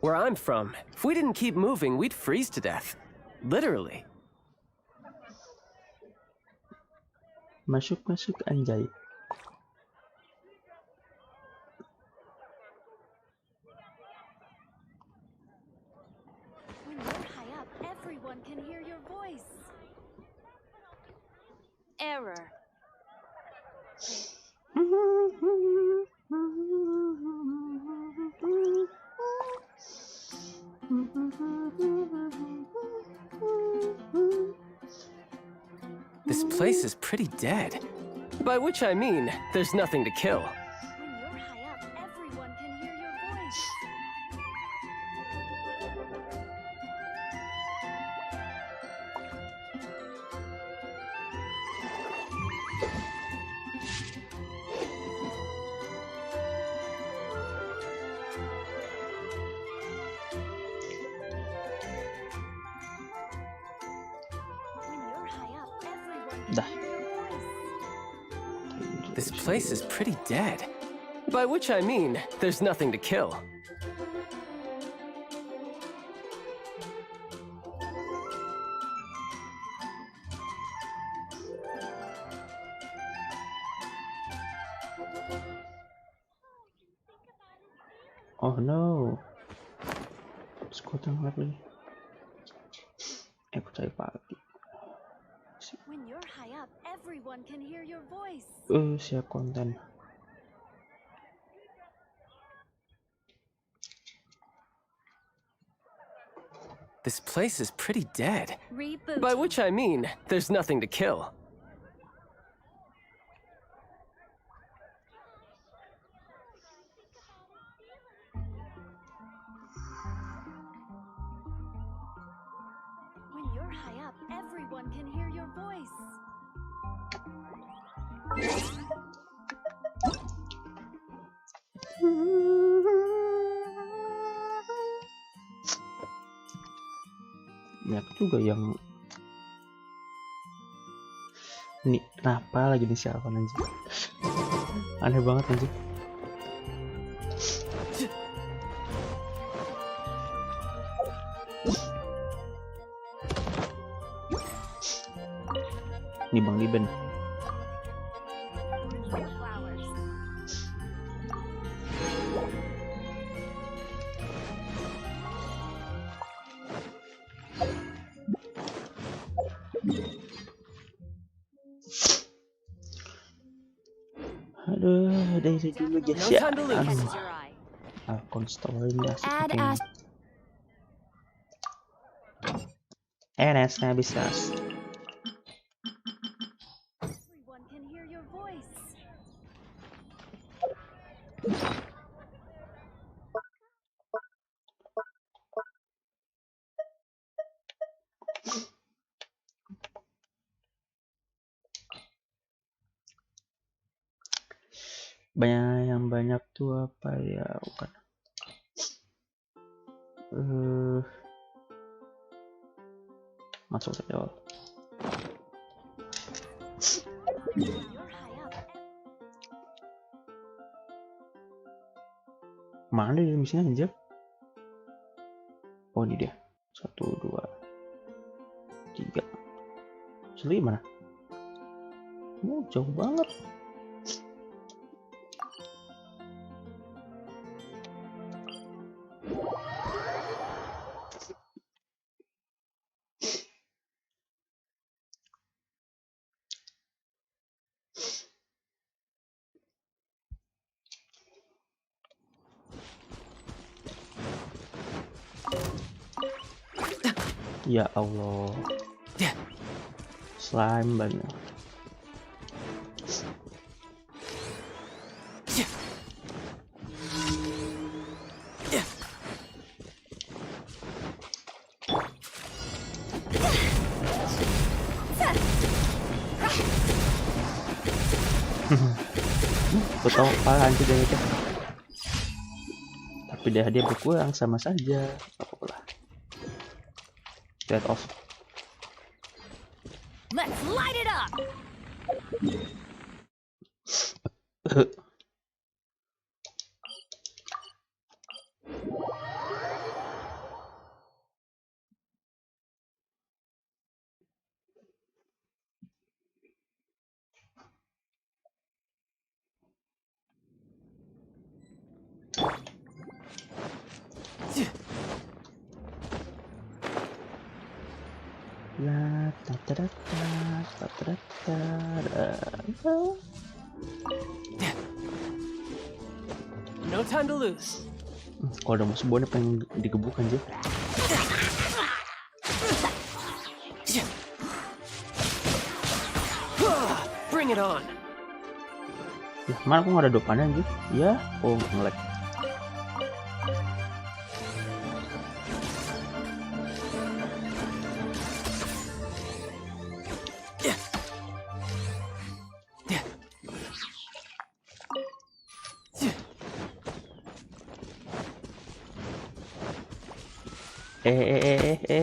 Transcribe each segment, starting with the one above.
Where I'm from, if we didn't keep moving, we'd freeze to death. Literally. Masuk anjay. When you're high up, everyone can hear your voice. Error. This place is pretty dead. By which I mean, there's nothing to kill. When you're high up, everyone can hear your voice. When you're high up, everyone can Dah. hear your voice. This place is pretty dead. By which I mean, there's nothing to kill. Oh no. Sekutan lagi. Aku cari pagi. When you're high up, everyone can hear your voice. Siap konten. This place is pretty dead. Reboot. By which I mean, there's nothing to kill. When you're high up, everyone can hear your voice. Banyak juga yang ini kenapa lagi nih siapa anjir. Aneh banget anjir. Ini Bang Liben. Flowers. Aduh, dari dulu No guys ya. time to lose. Catches your eye. Akun story ini asik Add nih. NS-nya bisa. Everyone can hear your voice. Banyak tuh apa ya, bukan masuk saja. When you're high up, Mana dia misinya anjir? Oh ini dia. 1, 2, 3. Seli mana? Oh jauh banget. Ya Allah. Slime banyak. Betul parah anjir dia itu. Tapi dia berkurang sama saja. Apalah. Get off. let's light it up. No time to lose. Kalau ada musuh bonnya pengen digebuk aja. Bring it on. Ya, mana kok nggak ada dopannya anjir? Ya, oh nge-lag.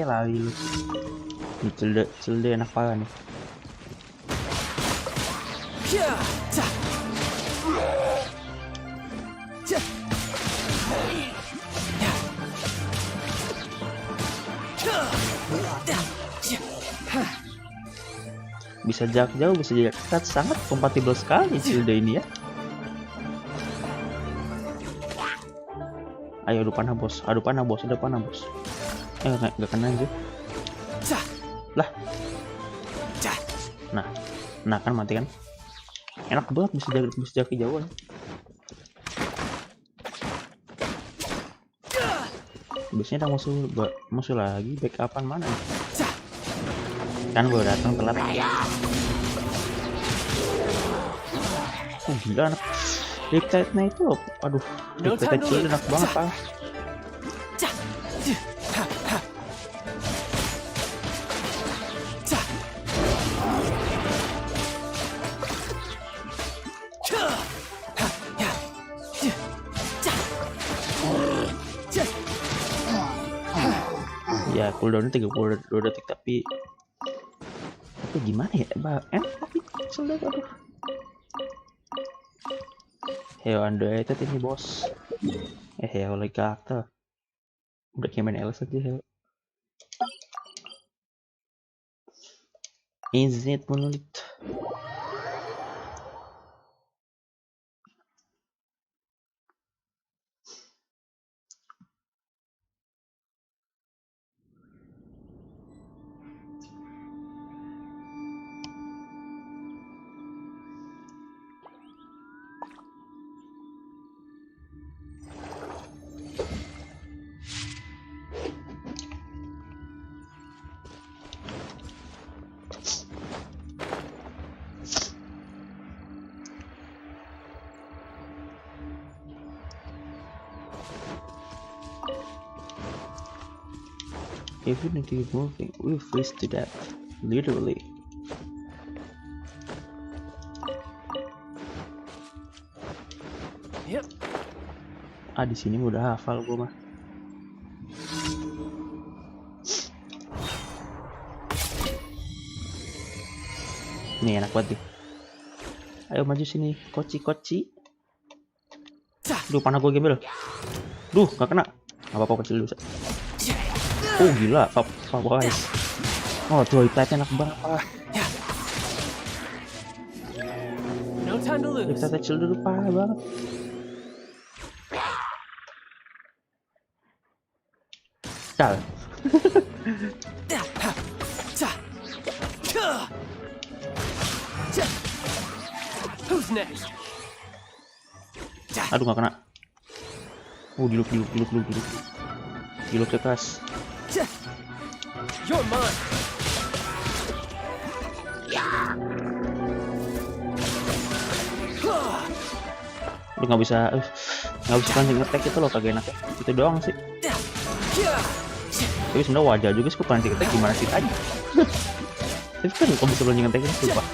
Lari lu. Ini celde enak banget nih. Bisa jarak jauh, bisa jarak dekat, sangat kompatibel sekali cilde ini ya. Ayo adu panah bos, adu panah bos. Nggak kena aja. Lah. Nah kan mati kan. Enak banget bisa jarak jauh. Biasanya ada musuh lagi, backupan mana? Kan gue datang telat. Oh gila anak. Dictate-nya itu loh. Aduh, dictate kecil enak banget pak. Ya cooldownnya 32 detik tapi gimana ya enak tapi sulit aduh. Heo underrated ini bos. Heo lagi karakter udah kayak main LS aja Heo. Infinite monolith. Even if you're moving, we'll freeze to death. Literally. Yep. Di sini udah hafal gua mah. Nih enak banget nih. Ayo maju sini, koci. Duh, panah gua gembel. Duh, gak kena. Gak apa-apa kecil dulu. Oh gila, apa guys? Oh tuh hitnya enak banget. Kita kecil dulu parah banget. Cal. Who's next? Aduh gak kena. Diluk keras. You're mine. Lu nggak bisa langsung ngetek itu loh, kagak enak ya. Itu doang sih. Tapi sebenarnya wajar juga sih pancing ngetek gimana sih tadi. Tapi kan kok bisa pancing ngetek itu lupa.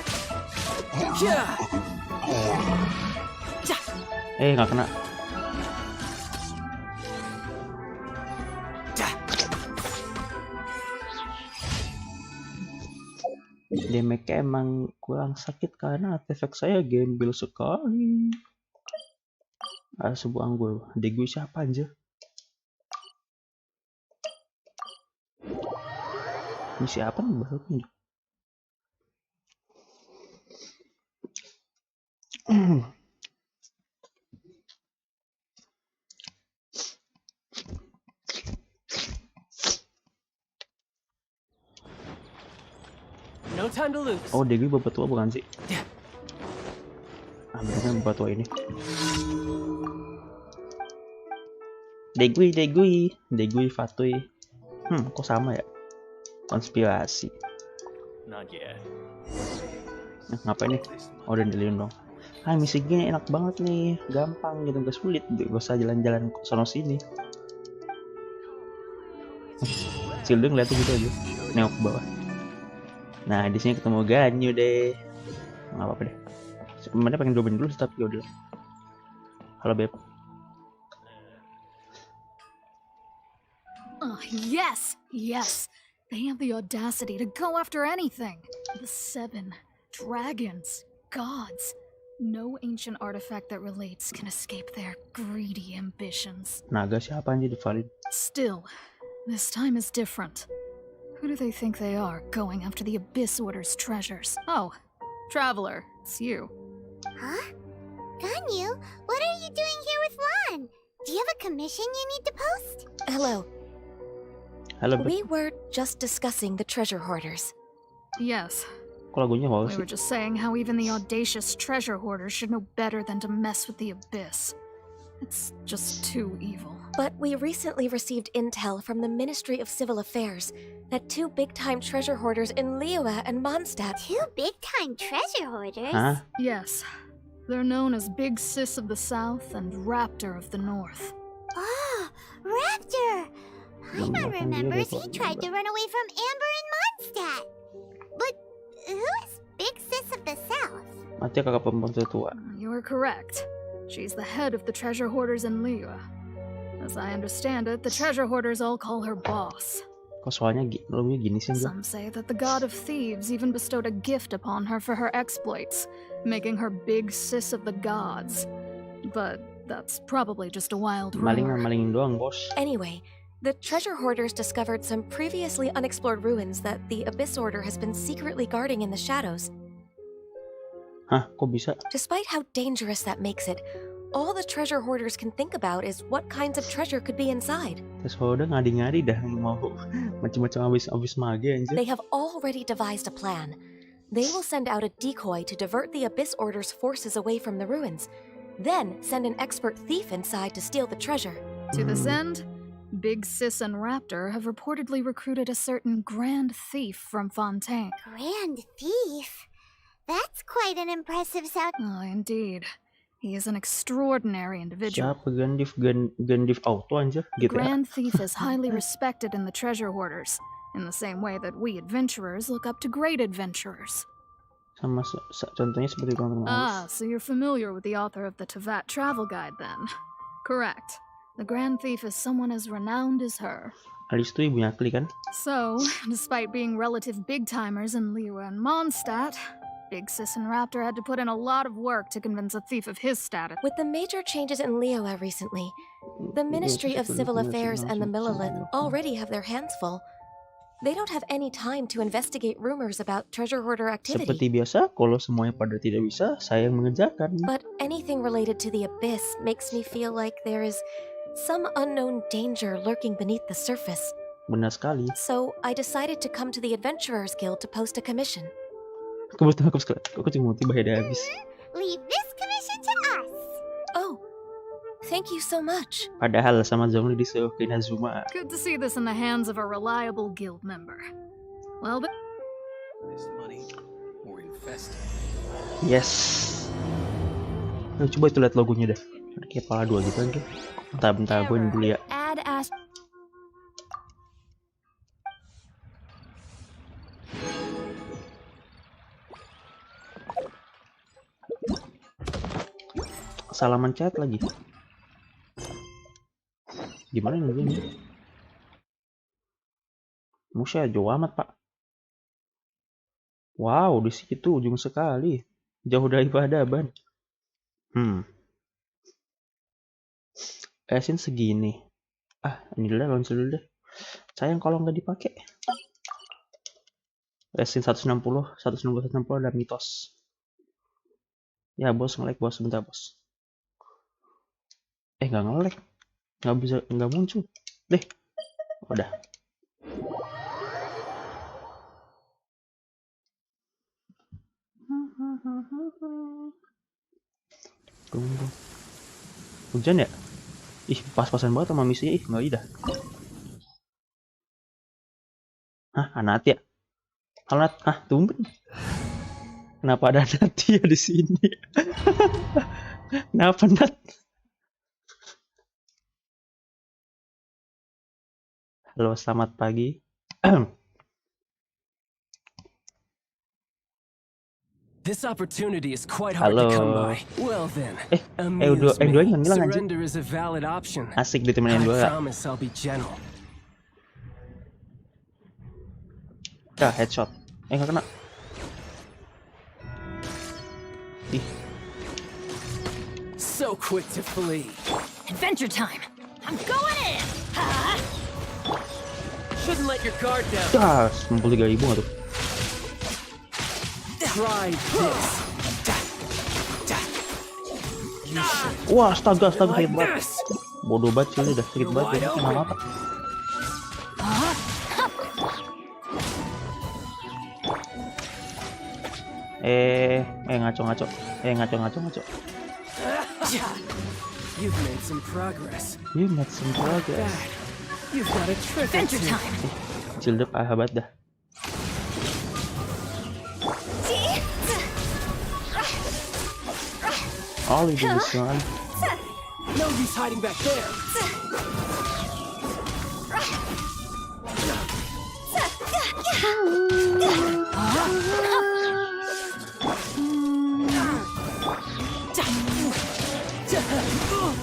Nggak kena. Damage-nya emang kurang sakit karena artefak saya gembel sekali. Ada sebuah gue, gue siapa aja? Ini siapa nih baru nih? No time to lose. Oh, Degui bebatuan bukan sih? Ah, bener kan bebatuan ini. Degui Fatui. Kok sama ya? Konspirasi. Not yet. Ngapain nih? Oh, dandelion dong. Misi gini enak banget nih, gampang gitu, gak sulit, gak usah jalan-jalan sono sini. Cildo ngeliatnya gitu aja, nengok ke bawah. Nah, di sini ketemu Ganyu deh. Nggak apa-apa deh. Sebenarnya pengen jawabin dulu, tapi yaudah. Halo Beb. Oh, yes! Yes! They have the audacity to go after anything! The 7 dragons, gods. No ancient artifact that relates can escape their greedy ambitions. Naga siapa anjir di valid? Still, this time is different. Who do they think they are, going after the Abyss Order's treasures? Oh, Traveler, it's you. Huh? Ganyu, what are you doing here with Lon? Do you have a commission you need to post? Hello. Halo Beb. We were just discussing the treasure hoarders. Yes, Kok lagunya wow we sih? were just saying how even the audacious treasure hoarders should know better than to mess with the Abyss. It's just too evil. But we recently received intel from the Ministry of Civil Affairs that 2 big-time treasure hoarders in Liyue and Mondstadt. 2 big-time treasure hoarders? Hah? Yes, they're known as Big Sis of the South and Raptor of the North. Oh, Raptor! Paimon remembers he tried to run away from Amber in Mondstadt. But who is Big Sis of the South? Mati kakak perempuan tua. You are correct. She's the head of the treasure hoarders in Liyue. As I understand it, the treasure hoarders all call her boss. Kok soalnya lagunya gini sih anjir? Some say that the god of thieves even bestowed a gift upon her for her exploits, making her Big Sis of the gods. But that's probably just a wild rumor. Malingin doang, bos. Anyway, the treasure hoarders discovered some previously unexplored ruins that the Abyss Order has been secretly guarding in the shadows. Hah, kok bisa? Despite how dangerous that makes it, all the treasure hoarders can think about is what kinds of treasure could be inside. Tes udah ngadi-ngadi dah mau macam-macam abis mage anjir. They have already devised a plan. They will send out a decoy to divert the Abyss Order's forces away from the ruins, then send an expert thief inside to steal the treasure. To this end, Big Sis and Raptor have reportedly recruited a certain grand thief from Fontaine. Grand Thief? That's quite an impressive sound. Oh, indeed. He is an extraordinary individual. Siapa Gandif auto anjir The gitu ya. Grand Thief is highly respected in the treasure hoarders, in the same way that we adventurers look up to great adventurers. Sama contohnya seperti orang Ah, so you're familiar with the author of the Teyvat travel guide then? Correct. The Grand Thief is someone as renowned as her. Alice tuh ibunya Kli kan? So, despite being relative big-timers in Liyue and Mondstadt, Big Sis and Raptor had to put in a lot of work to convince a thief of his status. With the major changes in Liyue recently, the Ministry of Civil Affairs and the Millelith already have their hands full. They don't have any time to investigate rumors about treasure hoarder activity. Seperti biasa, kalau semuanya pada tidak bisa, saya yang mengerjakan. But anything related to the Abyss makes me feel like there is some unknown danger lurking beneath the surface. Benar sekali. So I decided to come to the Adventurers Guild to post a commission. Kebetulan aku cuma tiba ada habis. Leave this commission to us. Oh, thank you so much. Padahal sama Zhongli disuruh ke Inazuma. Good to see this in the hands of a reliable guild member. Well, but This money or infest. Yes. Nah, coba itu lihat logonya dah. Ada kayak kepala 2 gitu kan. Bentar gue ini dulu ya. add as Salaman chat lagi. Gimana ini? Musya jauh amat pak. Wow, di situ ujung sekali. Jauh dari peradaban. Resin segini. Ah, ini dulu launcher dulu deh. Sayang kalau nggak dipakai. Resin 160 ada mitos. Ya bos, nge-lag bos, sebentar bos. Nggak nge-lag. Nggak bisa, nggak muncul. Deh. Udah. Tunggu. Hujan ya? Ih, pas-pasan banget sama misinya. Ih, nggak ida. Hah, anak ya? Halo, Nat. Hah, tumben. Kenapa ada Natia di sini? Kenapa, Nat? Halo, selamat pagi. This opportunity is quite hard to come Halo. by. Well then, Dua amuse me. yang ngilang anjing. Surrender is a valid option. Asik ditemenin I dua. promise I'll be gentle. Headshot. Nggak kena. Ih, So quick to flee. Adventure time! I'm going in! Shouldn't let your guard down. dah, 93.000 nggak tuh? Try this. Wah, astaga, sakit Like banget. this. Bodoh banget sih, udah sakit banget ya. Kena mata. Ngaco. Ngaco. You've made some progress. You made some progress. Bad. You've got a trick or Adventure two. time! Cildep ahabat dah. All itu bisa. No use hiding back there.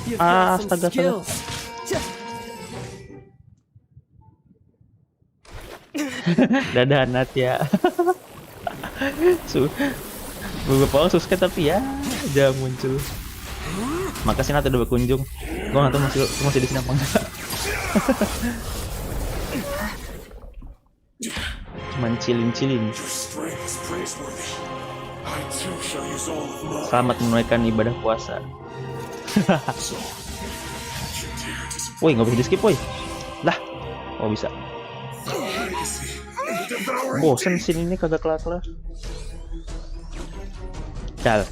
You've got some Astaga. skills. Dadah Nat ya. Beberapa orang suka tapi ya udah muncul. Makasih Nat udah berkunjung. Gua nggak tahu masih di sini apa enggak. Cuman chilling. Selamat menunaikan ibadah puasa. Woi, nggak bisa di skip, woi. Lah, oh bisa. Bosen sini ini kagak kelar. Cal.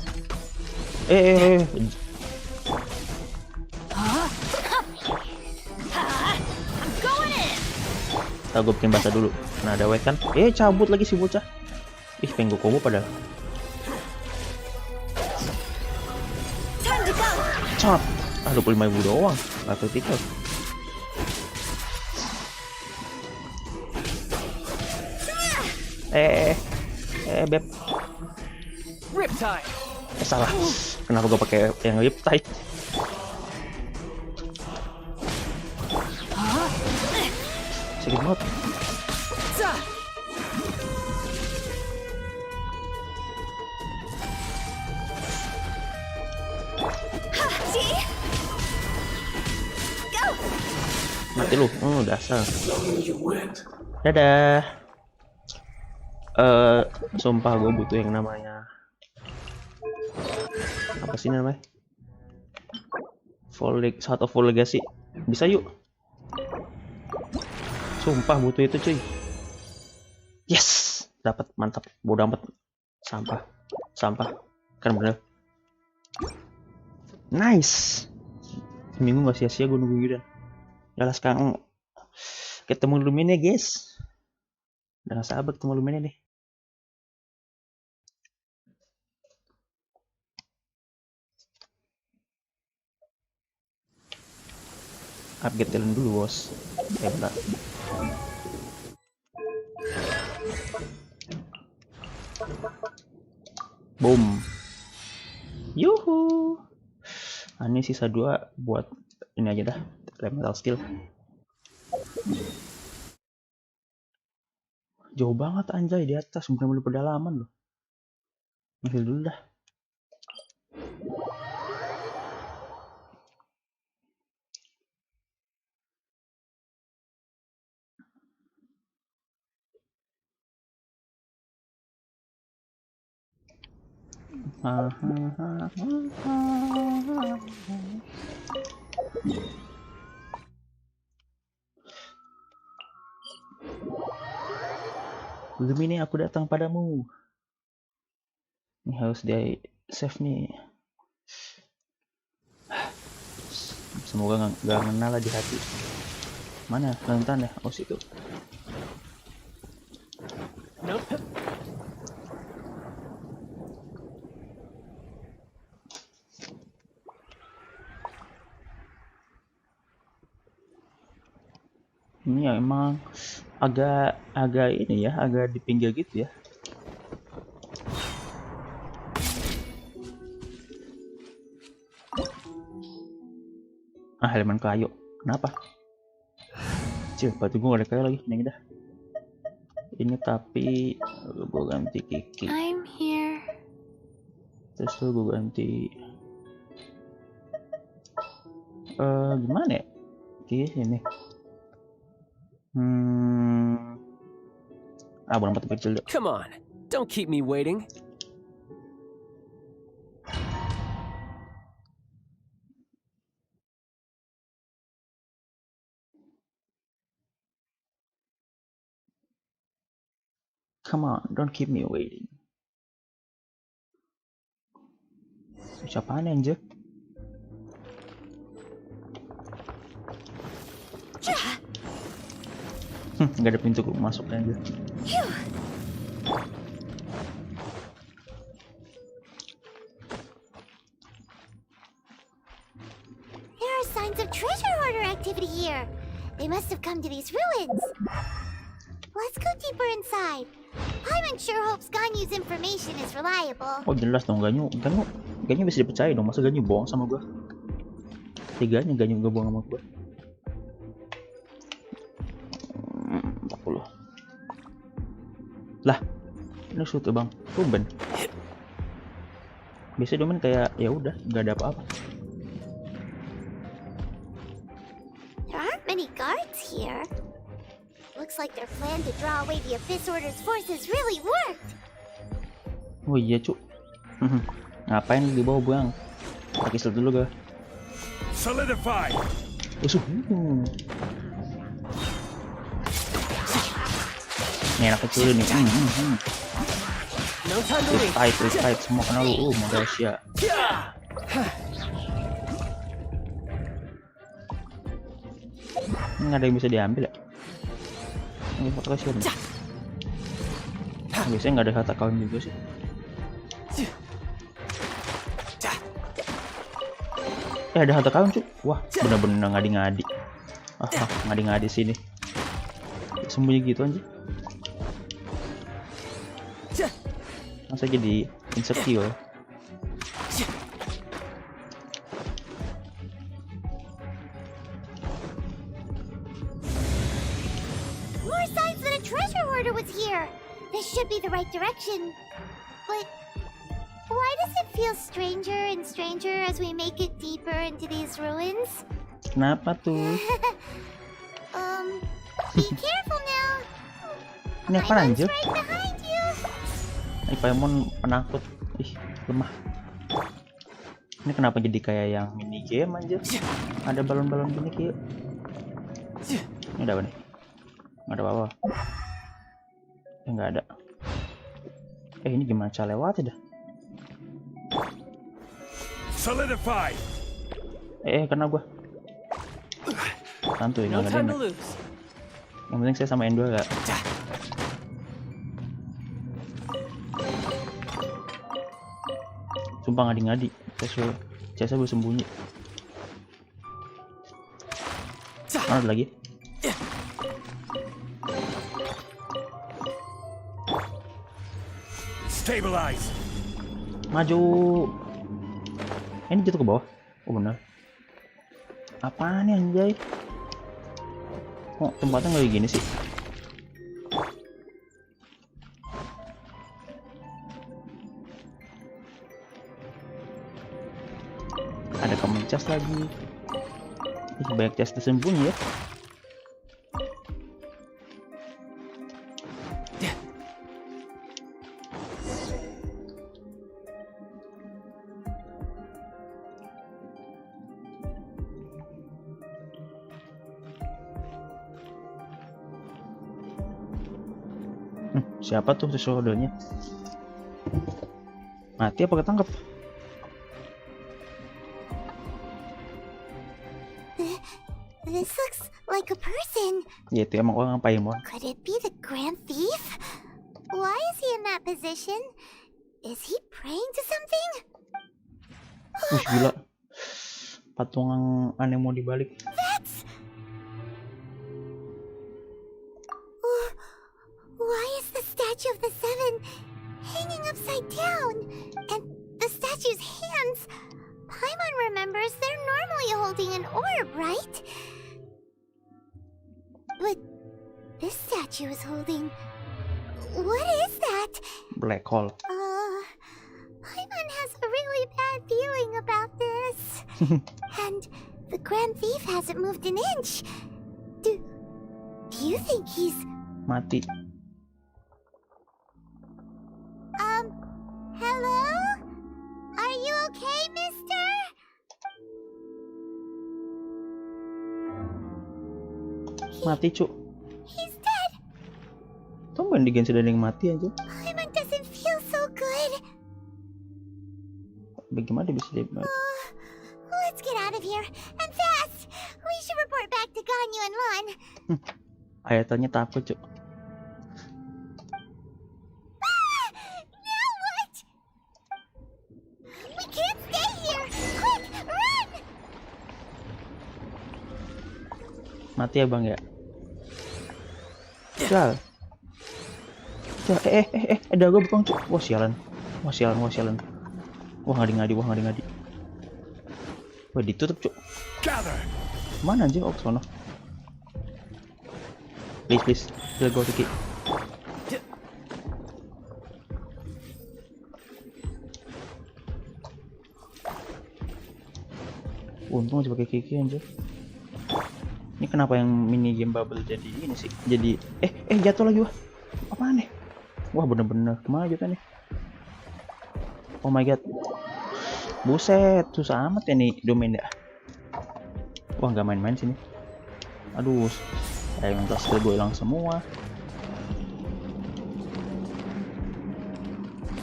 Tahu gue bikin bahasa dulu. Nah, ada wet kan? Cabut lagi si bocah. Ih, pengen gue combo padahal. Cot. 25.000 doang. Gak critical. Beb. Riptide. Salah. Kenapa gue pakai yang riptide? Sakit banget. Mati lu. Dasar. Dadah. Sumpah gue butuh yang namanya apa sih namanya? Satu full legacy. Bisa yuk. Sumpah butuh itu cuy. Yes, dapat, mantap. Bodoh amat. Sampah. Kan bener. Nice. Seminggu nggak sia-sia gue nunggu gitu. Yalah sekarang ketemu Luminence guys. Udah gak sabar ketemu Luminence deh. Upgrade talent dulu bos. Bentar. Boom. Yuhu. Ini sisa 2 buat ini aja dah. Elemental skill. Jauh banget anjay di atas, bener-bener pedalaman loh. Masih dulu dah. Luminance, aku datang padamu. Ini harus dia save nih. Semoga nggak ngena lah di hati. Mana rentan ya? Oh situ. Nope. Ini ya emang agak ini ya, agak di pinggir gitu ya. Halaman kayu. Kenapa? Cih, batu gua gak ada kayu lagi. Ini dah. Ini tapi gua ganti Kiki. I'm here. Terus tuh gua ganti gimana ya? Kiki ini. Bukan batu kecil deh. Come on, don't keep me waiting. Come on, don't keep me waiting. Siapaan anjir? Gak ada pintu masuk anjir. There are signs of treasure hoarder activity here. They must have come to these ruins. Let's go deeper inside. I'm unsure Hope's Ganyu's information is reliable. Oh jelas dong, Ganyu bisa dipercaya dong. Masa Ganyu bohong sama gua? Tiganya Ganyu gak bohong sama gua. 40. Lah, ini shoot bang, tumben. Biasanya domain kayak ya udah nggak ada apa-apa. There aren't many guards here. Looks like their plan to draw away the Abyss Order's forces really worked. Oh iya cu. Ngapain di bawah bang? Pakai skill dulu gak? Solidify. Ini anak kecil nih. No time to wait. Fight semua kena lu. Malaysia. Ini nggak ada yang bisa diambil ya? Ini foto kasihan. Biasanya nggak ada harta kawan juga sih. Ada harta kawan cuy. Wah bener-bener ngadi-ngadi. Ngadi-ngadi sini. Sembunyi gitu aja. Masa jadi insecure. More signs that a treasure hoarder was here. This should be the right direction. But why does it feel stranger and stranger as we make it deeper into these ruins? Kenapa tuh? Be careful now. Ini apa anjir? Right behind you. Ini Paimon penakut. Ih, lemah. Ini kenapa jadi kayak yang mini game anjir? Ada balon-balon gini kayak. Ini ada apa nih? Nggak ada apa-apa. Nggak ada. Ini gimana cara lewatnya dah? Solidify. Kena gua. Santuy, No nggak ada time yang. to lose. Yang penting saya sama N2 gak. Sumpah ngadi-ngadi. Saya bersembunyi. Mana ada lagi? Stabilize. Maju. Ini jatuh ke bawah. Oh benar. Apaan nih anjay? Oh tempatnya nggak kayak gini sih. Ada common chest lagi. Banyak chest tersembunyi ya. Siapa tuh sesuatunya? Mati apa ketangkep? This looks like a person. Ya itu emang orang ngapain mon? Could it be the Grand Thief? Why is he in that position? Is he praying to something? Wih gila. Patung yang aneh mau dibalik. That's... Why is the statue of the Seven hanging upside down? And the statue's hands... Paimon remembers they're normally holding an orb, right? But this statue is holding... What is that? Black hole. Paimon has a really bad feeling about this. And the Grand Thief hasn't moved an inch. Do you think he's... Mati. Hello? Are you okay, mister? Mati cu. He's dead. Tumben di Genshin ada yang mati aja. Paimon doesn't feel so good. Bagaimana dia bisa jadi mati? Let's get out of here, and fast! We should report back to Ganyu and Lon. Ayatannya takut cu. Now what? We can't stay here! Quick, run! Mati ya bang ya. Jal. Ada gue bukan cu. Wah sialan. Wah ngadi. Wah ditutup cu. Gather. Mana anjing? Oh sono. Please. Let's go Kiki. Untung aja pakai Kiki anjir. Ini kenapa yang mini game bubble jadi ini sih? Jadi jatuh lagi wah. Apaan nih? Wah bener-bener kemana jatuh nih? Oh my god. Buset, susah amat ya nih domain ya. Wah nggak main-main sini. Aduh, elemental skill gue hilang semua.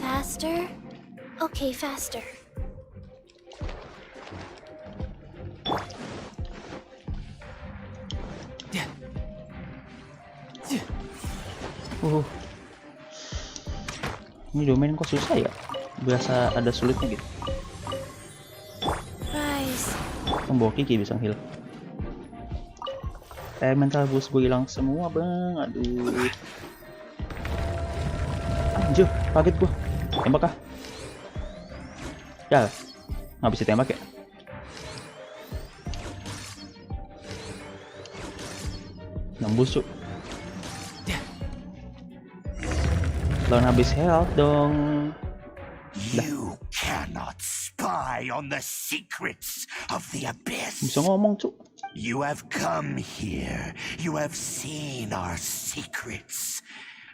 Faster? Okay, faster. Ini domain kok susah ya? Biasa ada sulitnya gitu. Rise. Membawa Kiki bisa heal. Mental boost gue hilang semua bang. Aduh. Anjir, kaget gue. Tembak kah? Ya, nggak bisa tembak ya? Nembus cuk. Lawan habis health dong. You cannot spy on the secrets of the abyss. Bisa ngomong cuk. You have come here. You have seen our secrets.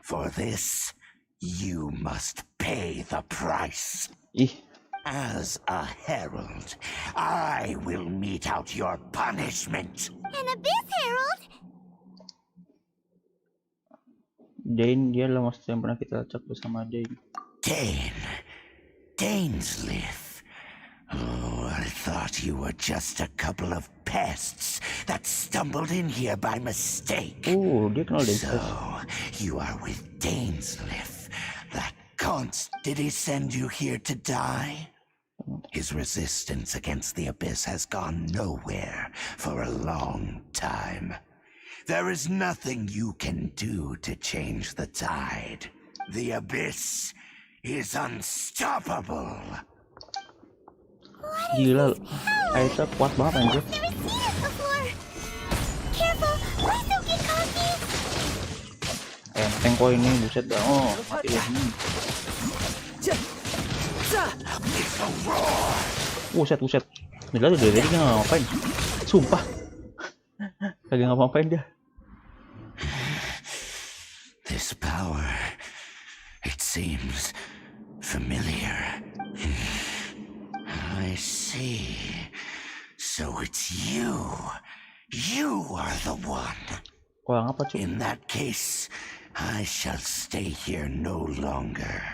For this, you must pay the price. Ih, As a herald, I will mete out your punishment. An Abyss Herald? Dane dia lah maksudnya yang pernah kita cek bersama Dane. Dainsleif. Oh, I thought you were just a couple of pests that stumbled in here by mistake. Oh, dia kenal Dane. So, you are with Dainsleif. That const, did he send you here to die? His resistance against the Abyss has gone nowhere for a long time. There is nothing you can do to change the tide. The Abyss is unstoppable. Gila, Aita kuat banget anjir. Never seen it before. Careful, please don't get cocky. Enteng kok ini, buset dah. Oh, mati loh. Buset. Gila tuh dari tadi dia nggak ngapain. Sumpah. Kagak ngapa-ngapain dia. This power, it seems familiar. I see. So it's you. You are the one. Orang apa cuy? In that case, I shall stay here no longer.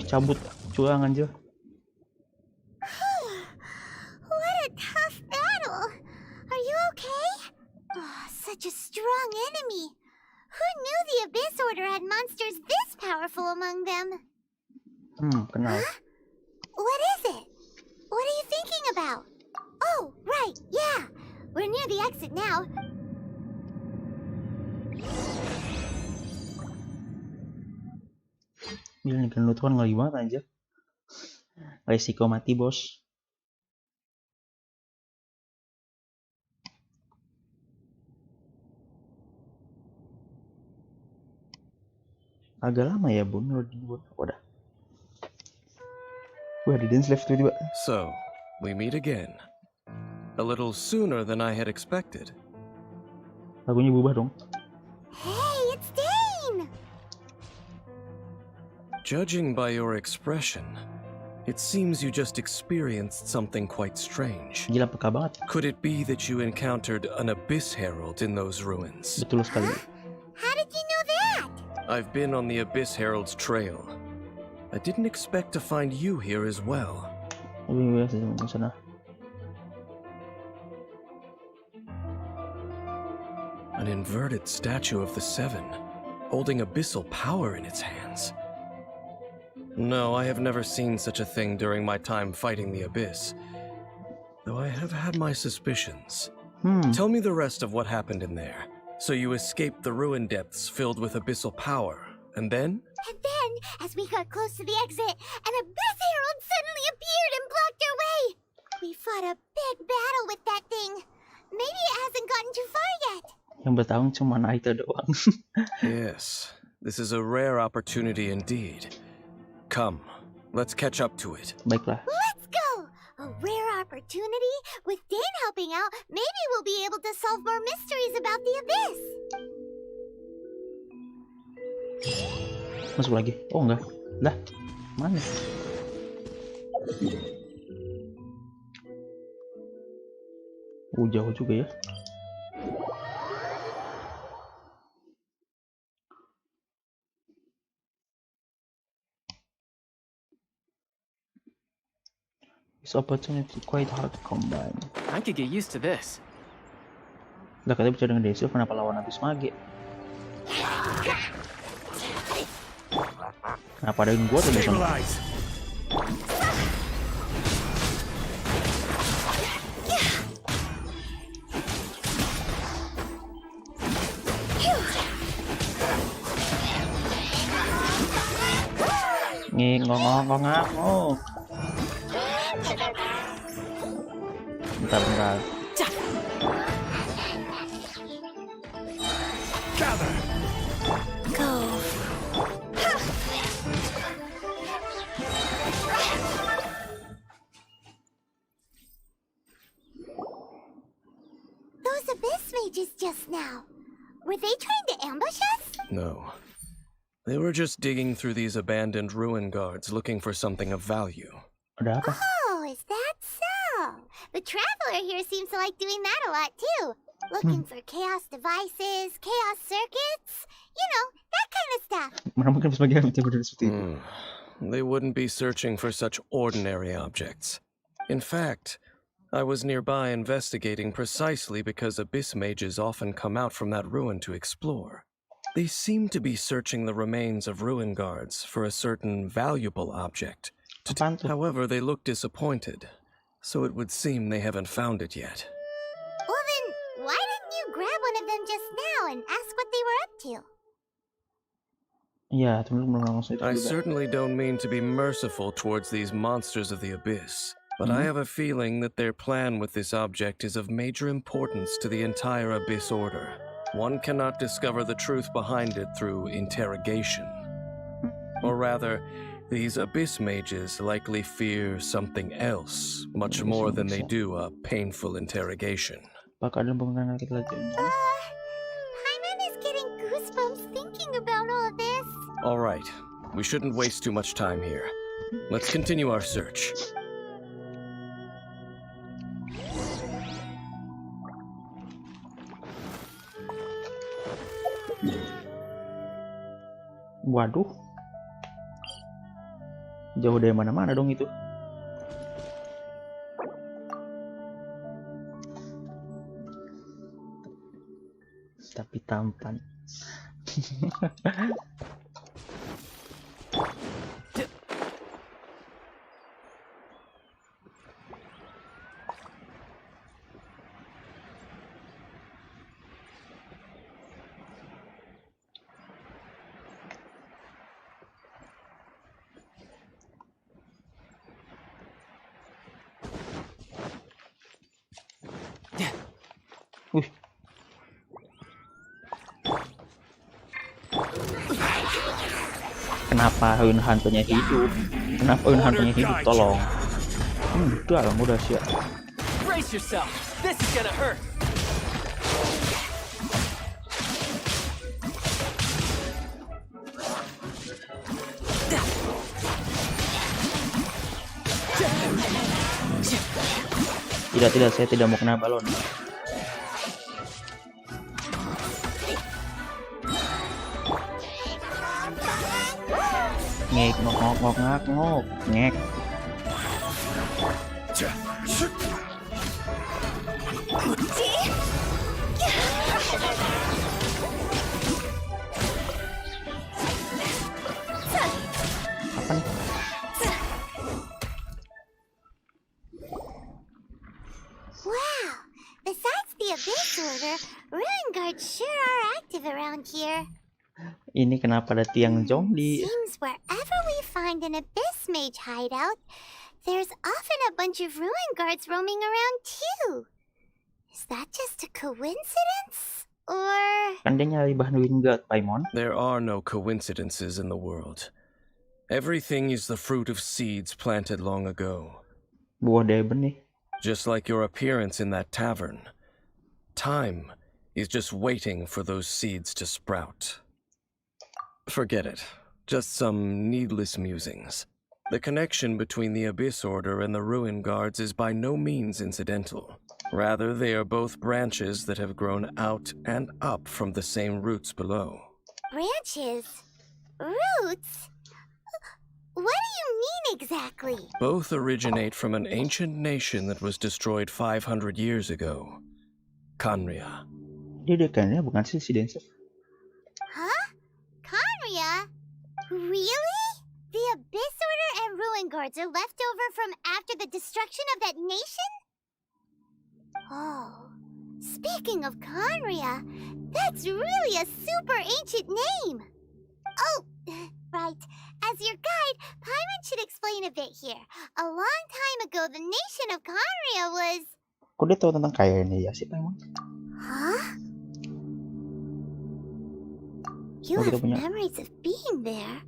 cabut curang anjir. What a tough battle. Are you okay? Oh, such a strong enemy. Who knew the Abyss Order had monsters this powerful among them? Kenal. What is it? What are you thinking about? Oh, right, yeah. We're near the exit now. Gila nih kan tuan ngeri banget anjir. Resiko mati bos. Agak lama ya bun. Udah. Wah, di dance left tiba-tiba. So, we meet again. A little sooner than I had expected. Lagunya berubah dong. Hey, it's Dane! Judging by your expression, it seems you just experienced something quite strange. Gila peka banget. Could it be that you encountered an Abyss Herald in those ruins? Betul sekali. How did you know that? I've been on the Abyss Herald's trail. I didn't expect to find you here as well. Lebih biasa di sana. An inverted statue of the Seven, holding abyssal power in its hands. No, I have never seen such a thing during my time fighting the Abyss, though I have had my suspicions. Tell me the rest of what happened in there. So you escaped the ruin depths filled with abyssal power, and then? And then, as we got close to the exit, an Abyss Herald suddenly appeared and blocked our way. We fought a big battle with that thing. Maybe it hasn't gotten too far yet. Yang bertahun cuma itu doang. Yes, this is a rare opportunity indeed. Come, let's catch up to it. Baiklah. Let's go! A rare opportunity? With Dane helping out, maybe we'll be able to solve more mysteries about the Abyss. Masuk lagi. Oh enggak. Lah, mana? Jauh juga ya. This opportunity quite hard to combine. I could get used to this. Lah katanya bicara dengan Desi, kenapa lawan habis mage? Kenapa ada yang gua tuh di sana? Ngomong. Bentar. Go. Those Abyss mages just now. Were they trying to ambush us? No. They were just digging through these abandoned ruin guards looking for something of value. Ada apa? Oh, is that so? The Traveler here seems to like doing that a lot too. Looking for chaos devices, chaos circuits, you know, that kind of stuff. Mana mungkin sebagian benar seperti itu. They wouldn't be searching for such ordinary objects. In fact, I was nearby investigating precisely because Abyss mages often come out from that ruin to explore. They seem to be searching the remains of ruin guards for a certain valuable object. However, they look disappointed, so it would seem they haven't found it yet. Well then, why didn't you grab one of them just now and ask what they were up to? Iya, teman-teman langsung itu I juga. certainly don't mean to be merciful towards these monsters of the Abyss, but I have a feeling that their plan with this object is of major importance to the entire Abyss Order. One cannot discover the truth behind it through interrogation. Or rather, these Abyss mages likely fear something else, much more than they do a painful interrogation. Bakar dan pengenangan kita lagi. Hyman is getting goosebumps thinking about all of this. All right, we shouldn't waste too much time here. Let's continue our search. Waduh. Jauh dari mana-mana dong itu. Tapi tampan. Wih. Kenapa hantunya hidup? Kenapa hantunya hidup? Tolong. Udah siap. Brace yourself. This is gonna hurt. Tidak, saya tidak mau kena balon. Ngek, ngok, ngek. Apa nih? Wow! Besides the Abyss Order, Ruin Guards sure are active around here. Ini kenapa ada tiang zombie? Seems wherever we find an Abyss Mage hideout, there's often a bunch of Ruin Guards roaming around too. Is that just a coincidence? Or... Kan dia nyari bahan Wingard, Paimon. There are no coincidences in the world. Everything is the fruit of seeds planted long ago. Buah dari benih. Just like your appearance in that tavern. Time is just waiting for those seeds to sprout. Forget it. Just some needless musings. The connection between the Abyss Order and the Ruin Guards is by no means incidental. Rather, they are both branches that have grown out and up from the same roots below. Branches? Roots? What do you mean exactly? Both originate from an ancient nation that was destroyed 500 years ago. Khaenri'ah. Dia Khaenri'ah bukan sih si Dancer? Huh? Khaenri'ah? Really? The Abyss Order and Ruin Guards are left over from after the destruction of that nation? Oh, speaking of Khaenri'ah, that's really a super ancient name. Oh, right. As your guide, Paimon should explain a bit here. A long time ago, the nation of Khaenri'ah was... Kok dia tahu tentang Khaenri'ah sih, Paimon? Huh? You Oh, kita have punya. memories of being there.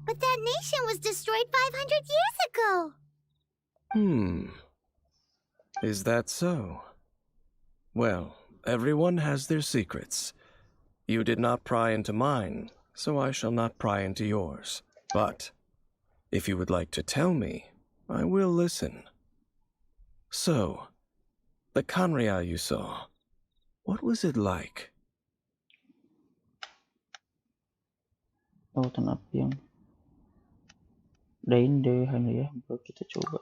But that nation was destroyed 500 years ago. Is that so? Well, everyone has their secrets. You did not pry into mine, so I shall not pry into yours. But if you would like to tell me, I will listen. So, the Khaenri'ah you saw, what was it like? Lautan api yang Dain deh ya, baru kita coba.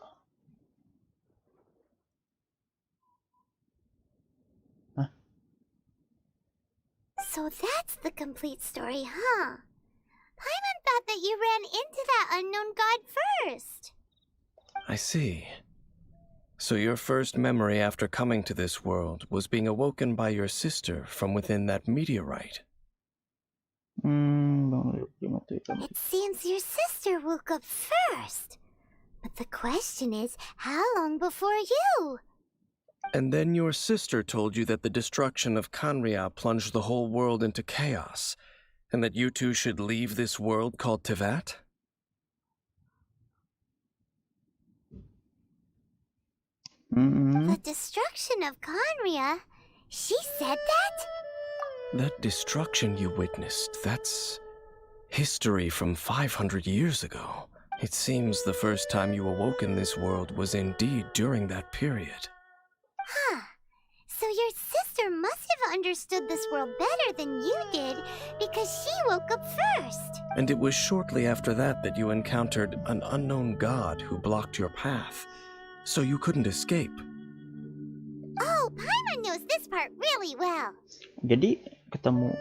Hah? So that's the complete story, huh? Paimon thought that you ran into that unknown god first. I see. So your first memory after coming to this world was being awoken by your sister from within that meteorite. It seems your sister woke up first. But the question is, how long before you? And then your sister told you that the destruction of Khaenri'ah plunged the whole world into chaos, and that you two should leave this world called Teyvat? The destruction of Khaenri'ah? She said that? That destruction you witnessed, that's history from 500 years ago. It seems the first time you awoke in this world was indeed during that period. Huh. So your sister must have understood this world better than you did because she woke up first. And it was shortly after that that you encountered an unknown god who blocked your path, so you couldn't escape. Oh, Paimon knows this part really well. Jadi ketemu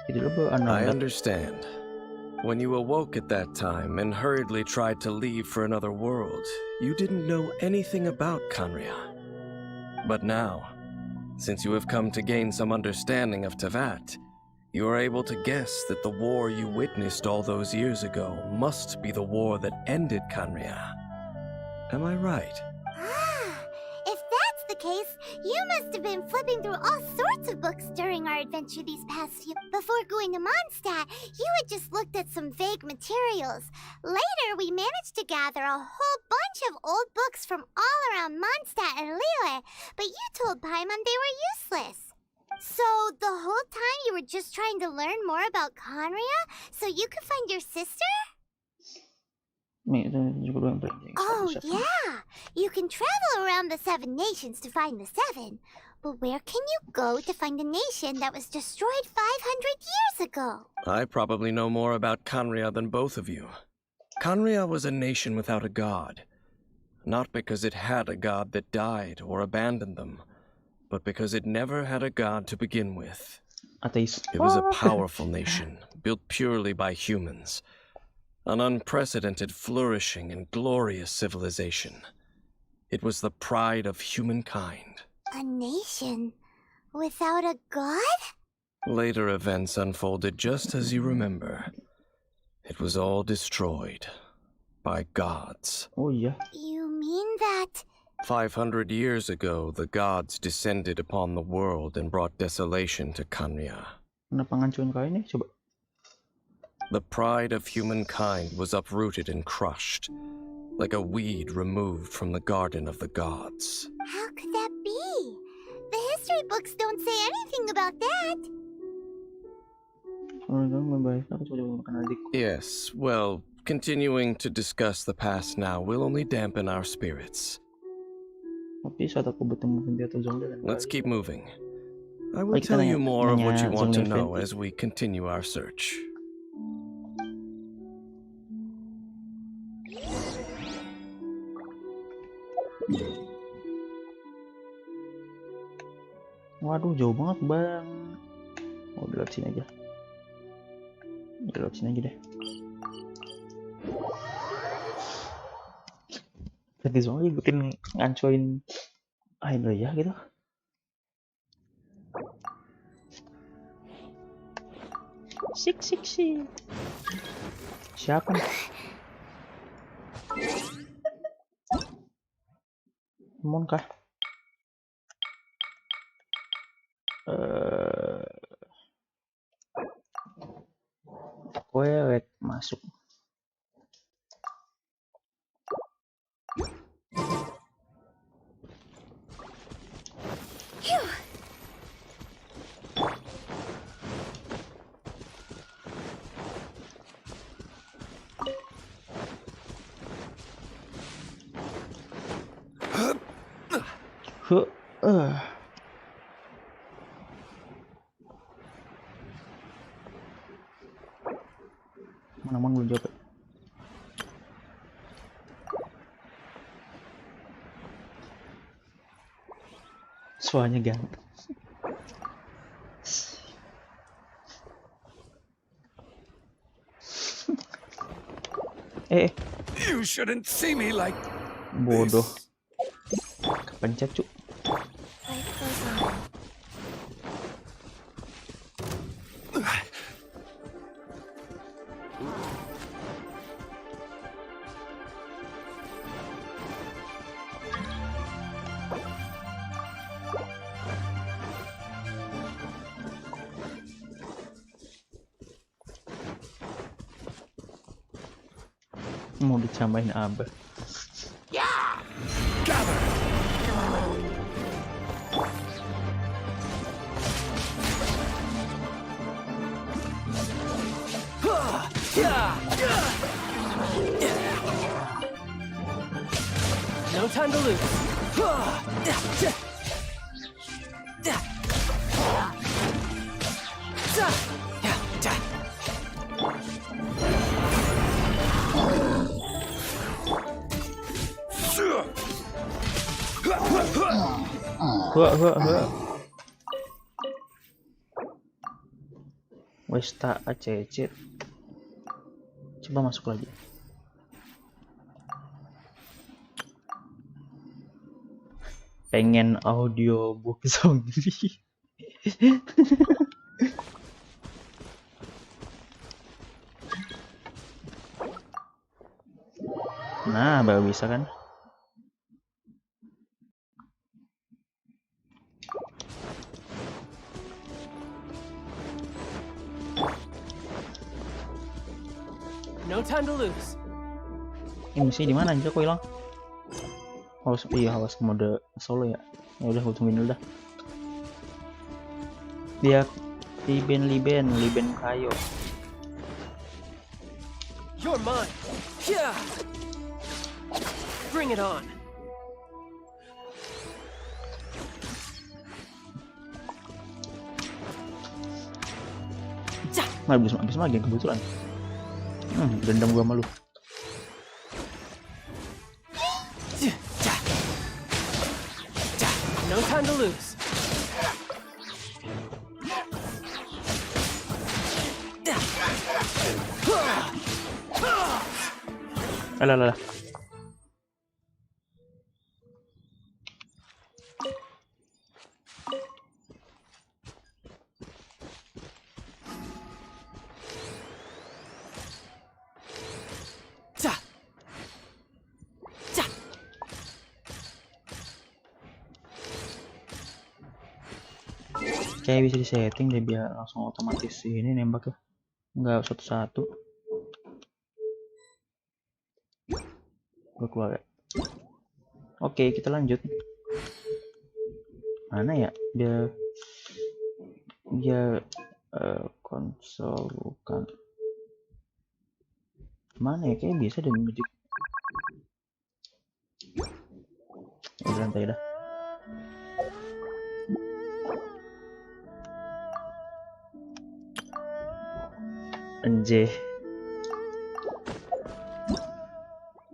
itu loh I understand. When you awoke at that time and hurriedly tried to leave for another world, you didn't know anything about Khaenri'ah. But now, since you have come to gain some understanding of Teyvat, you are able to guess that the war you witnessed all those years ago must be the war that ended Khaenri'ah. Am I right? If that's the case, you must have been flipping through all sorts of books during our adventure these past few. Before going to Mondstadt, you had just looked at some vague materials. Later, we managed to gather a whole bunch of old books from all around Mondstadt and Liyue, but you told Paimon they were useless. So, the whole time you were just trying to learn more about Khaenri'ah so you could find your sister? Oh, yeah! You can travel around the 7 nations to find the 7. But where can you go to find a nation that was destroyed 500 years ago? I probably know more about Khaenri'ah than both of you. Khaenri'ah was a nation without a god. Not because it had a god that died or abandoned them, but because it never had a god to begin with. Ateis. It was a powerful nation, built purely by humans. An unprecedented, flourishing, and glorious civilization. It was the pride of humankind. A nation without a god? Later events unfolded just as you remember. It was all destroyed by gods. Oh yeah. You mean that... 500 years ago, the gods descended upon the world and brought desolation to Khaenri'ah. Kenapa ngancurin kau ini? Coba. The pride of humankind was uprooted and crushed, like a weed removed from the garden of the gods. How could that be? The history books don't say anything about that. Yes, well, continuing to discuss the past now will only dampen our spirits. Let's keep moving. I will tell you more of what you want to know as we continue our search. Waduh, jauh banget bang. Oh, di lewat sini aja. Di lewat sini aja deh. Ganti soalnya bikin ngancuin Hydra ya gitu. Sik. Siapa nih? Mon kah? Wewek masuk. Mana belum jawab. Suaranya ganteng. You shouldn't see me like bodoh. Kepencet cuk. Life goes on. Mau dicambahin Abah. No time to lose. Wes tak acecet. Coba masuk lagi. Pengen audiobook zombie. Nah, baru bisa kan? No time to lose. Ini misi di mana aja kok hilang? Awas, iya awas ke mode solo ya. Ya udah gue tungguin dulu dah. Dia liben kayo. You're mine. Yeah. Bring it on. Nah, habis lagi kebetulan. Dendam gua sama lu. No time to lose. Alah. Kayak bisa disetting deh biar langsung otomatis ini nembak ya, nggak satu-satu. Gue keluar ya. Oke, kita lanjut. Mana ya dia konsol bukan mana ya, kayak bisa deh menuju. Udah lantai dah. Anjay.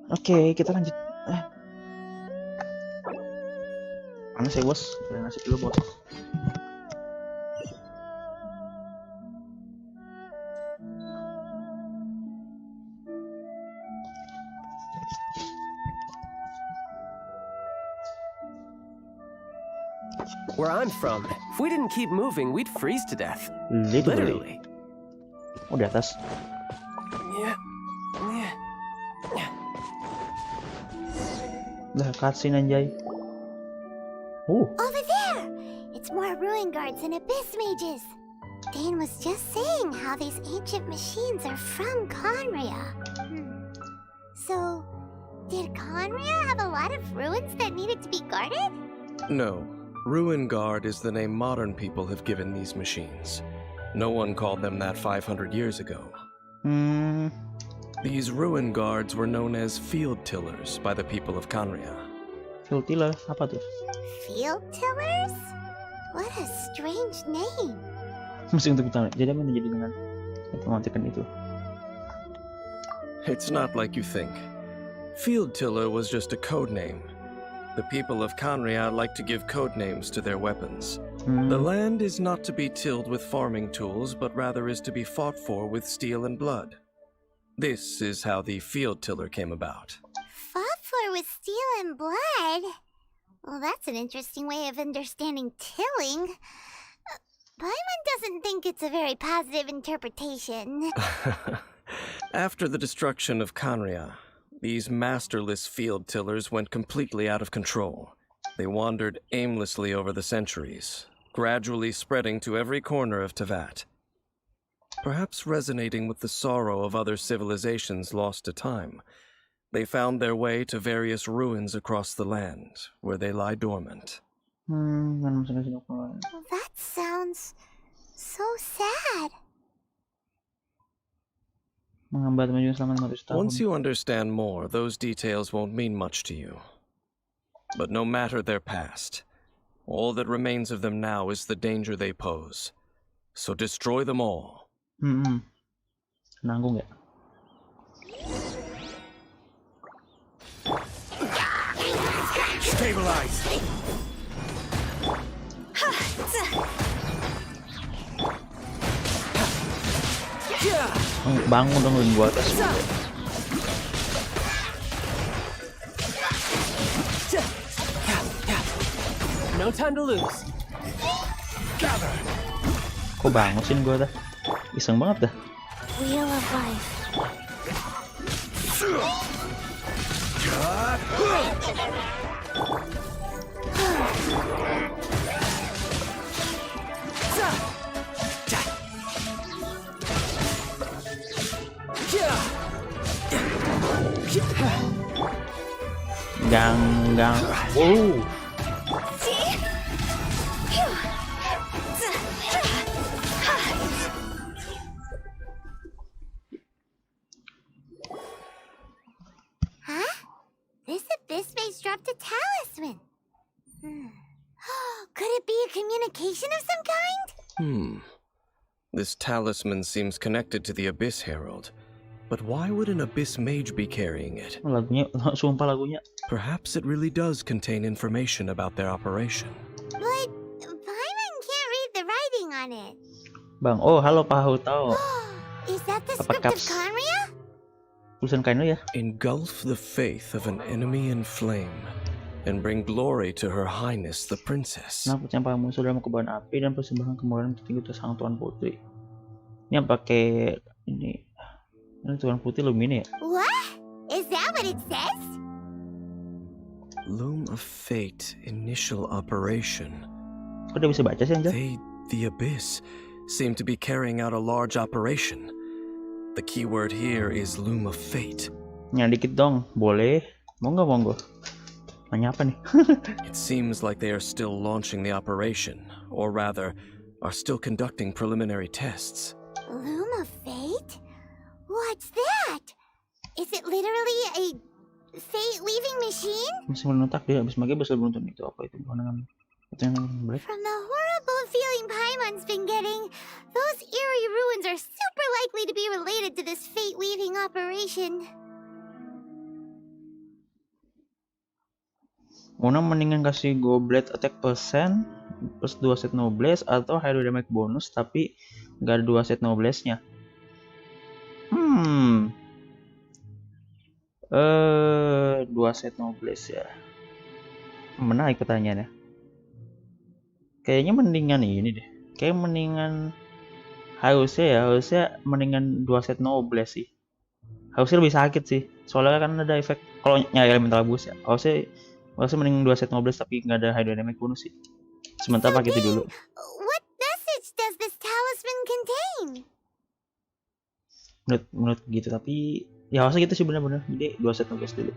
Oke, kita lanjut. Mana sih bos? Kalian ngasih dulu bos. Where I'm from, if we didn't keep moving, we'd freeze to death. Literally. Oh, di atas. Yeah. Dah cutscene anjay. Over there! It's more ruin guards and abyss mages. Dane was just saying how these ancient machines are from Conria. So, did Conria have a lot of ruins that needed to be guarded? No. Ruin Guard is the name modern people have given these machines. No one called them that 500 years ago. These ruin guards were known as field tillers by the people of Conria. Field tiller apa tuh? Field tillers? What a strange name. Mesti untuk kita. Jadi apa yang terjadi dengan otomatiskan itu? It's not like you think. Field tiller was just a code name. The people of Conria like to give code names to their weapons. The land is not to be tilled with farming tools, but rather is to be fought for with steel and blood. This is how the field tiller came about. Fought for with steel and blood? Well, that's an interesting way of understanding tilling. Paimon doesn't think it's a very positive interpretation. After the destruction of Conria, these masterless field tillers went completely out of control. They wandered aimlessly over the centuries, gradually spreading to every corner of Teyvat. Perhaps resonating with the sorrow of other civilizations lost to time, they found their way to various ruins across the land, where they lie dormant. That sounds so sad. Once you understand more, those details won't mean much to you. But no matter their past, all that remains of them now is the danger they pose. so destroy them all. Nanggung ya? Stabilize! Bangun dong lu gua atas. No time to lose. Kok bangunin gua dah? Iseng banget dah. Wheel of life. Gang. Wow. Huh? This abyss base dropped a talisman. Could it be a communication of some kind? This talisman seems connected to the Abyss Herald. But why would an Abyss Mage be carrying it? Lagunya, sumpah lagunya. Perhaps it really does contain information about their operation. But Paimon can't read the writing on it. Bang, oh halo Pak Hutao. Is that the Apa script of caps? Conria? Tulisan kainnya ya. Engulf the faith of an enemy in flame, and bring glory to Her Highness the Princess. Nah, percampaan musuh dalam kebahan api dan persembahan kemuliaan tertinggi untuk sang Tuan Putri. Ini yang pakai ini Tuan Putri Luminence ya? What? Is that what it says? Loom of Fate initial operation. Kok dia bisa baca sih Anjay? They, the Abyss, seem to be carrying out a large operation. The key word here is Loom of Fate. Nyari dikit dong, boleh? Monggo. Nanya apa nih? It seems like they are still launching the operation, or rather, are still conducting preliminary tests. Loom of Fate? What's that? Is it literally a fate-weaving machine? Masih menentak dia, habis magnya besar beruntun itu apa itu? Bukan dengan break? From the horrible feeling Paimon's been getting, those eerie ruins are super likely to be related to this fate-weaving operation. Una mendingan kasih goblet attack percent plus 2 set noblesse atau hero damage bonus tapi nggak ada 2 set noblesse-nya. 2 set noblesse ya. Menarik pertanyaannya. Kayaknya mendingan ini deh. Kayak mendingan harusnya mendingan 2 set noblesse sih. Harusnya lebih sakit sih. Soalnya kan ada efek kalau nyari elemental boost ya. Harusnya mending 2 set noblesse tapi nggak ada hydrodynamic bonus sih. Sementara pakai itu dulu. What message does this talisman contain? Menurut gitu, tapi ya harusnya gitu sih benar-benar. Jadi 2 set noblesse dulu.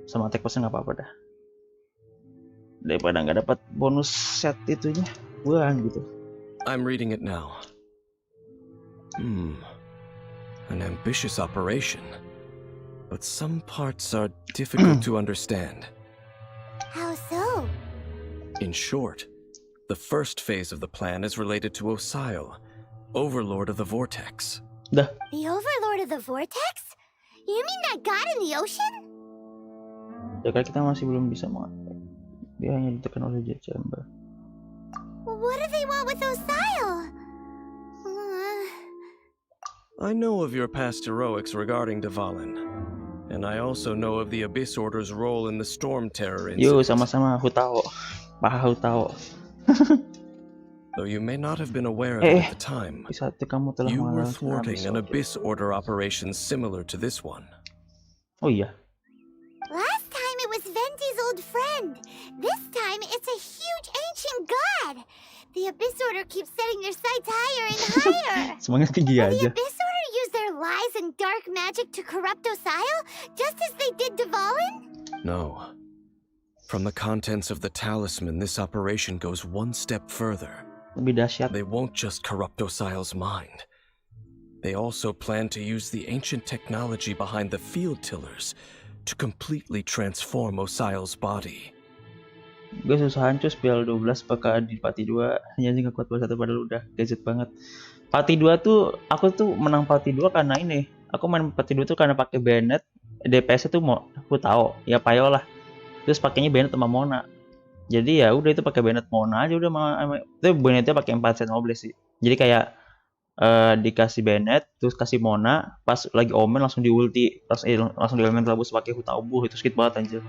Sama attack persen nggak apa-apa dah. Daripada nggak dapat bonus set itunya. Buang gitu. I'm reading it now. An ambitious operation. But some parts are difficult to understand. How so? In short, the first phase of the plan is related to Osile, Overlord of the Vortex. Dah. The Overlord of the Vortex? You mean that god in the ocean? Ya kan kita masih belum bisa mengatai. Dia hanya ditekan oleh Jet Chamber. What do they want with Osile? I know of your past heroics regarding Dvalin, and I also know of the Abyss Order's role in the Storm Terror Yo, incident. sama-sama Hutao. Pak Hutao. Though you may not have been aware of it at the time, Di saat itu kamu telah you were mengalahkan thwarting an Abyss Abyss Order operation similar to this one. Oh iya. Last time it was Venti's old friend. This time it's a huge ancient god. The Abyss Order keeps setting their sights higher and higher. Semangat tinggi Will the aja. Abyss Order use their lies and dark magic to corrupt Osile, just as they did Dvalin? No. From the contents of the talisman, this operation goes one step further. Lebih dahsyat. They won't just corrupt Osile's mind. They also plan to use the ancient technology behind the field tillers to completely transform Osile's body. Gue susah hancur spiral 12 Bakar di party 2 hanya nggak kuat satu padahal udah gadget banget. Party 2 tuh aku tuh menang party 2 karena ini. Aku main party 2 tuh karena pakai Bennett. DPS itu mau aku tahu ya Payo lah. Terus pakainya Bennett sama Mona. Jadi ya udah itu pakai Bennett Mona aja udah itu Bennettnya pakai 4 set nobles sih. Jadi kayak dikasih Bennett terus kasih Mona pas lagi omen langsung di ulti langsung di elemental boost pakai Hutaubu itu skit banget anjir.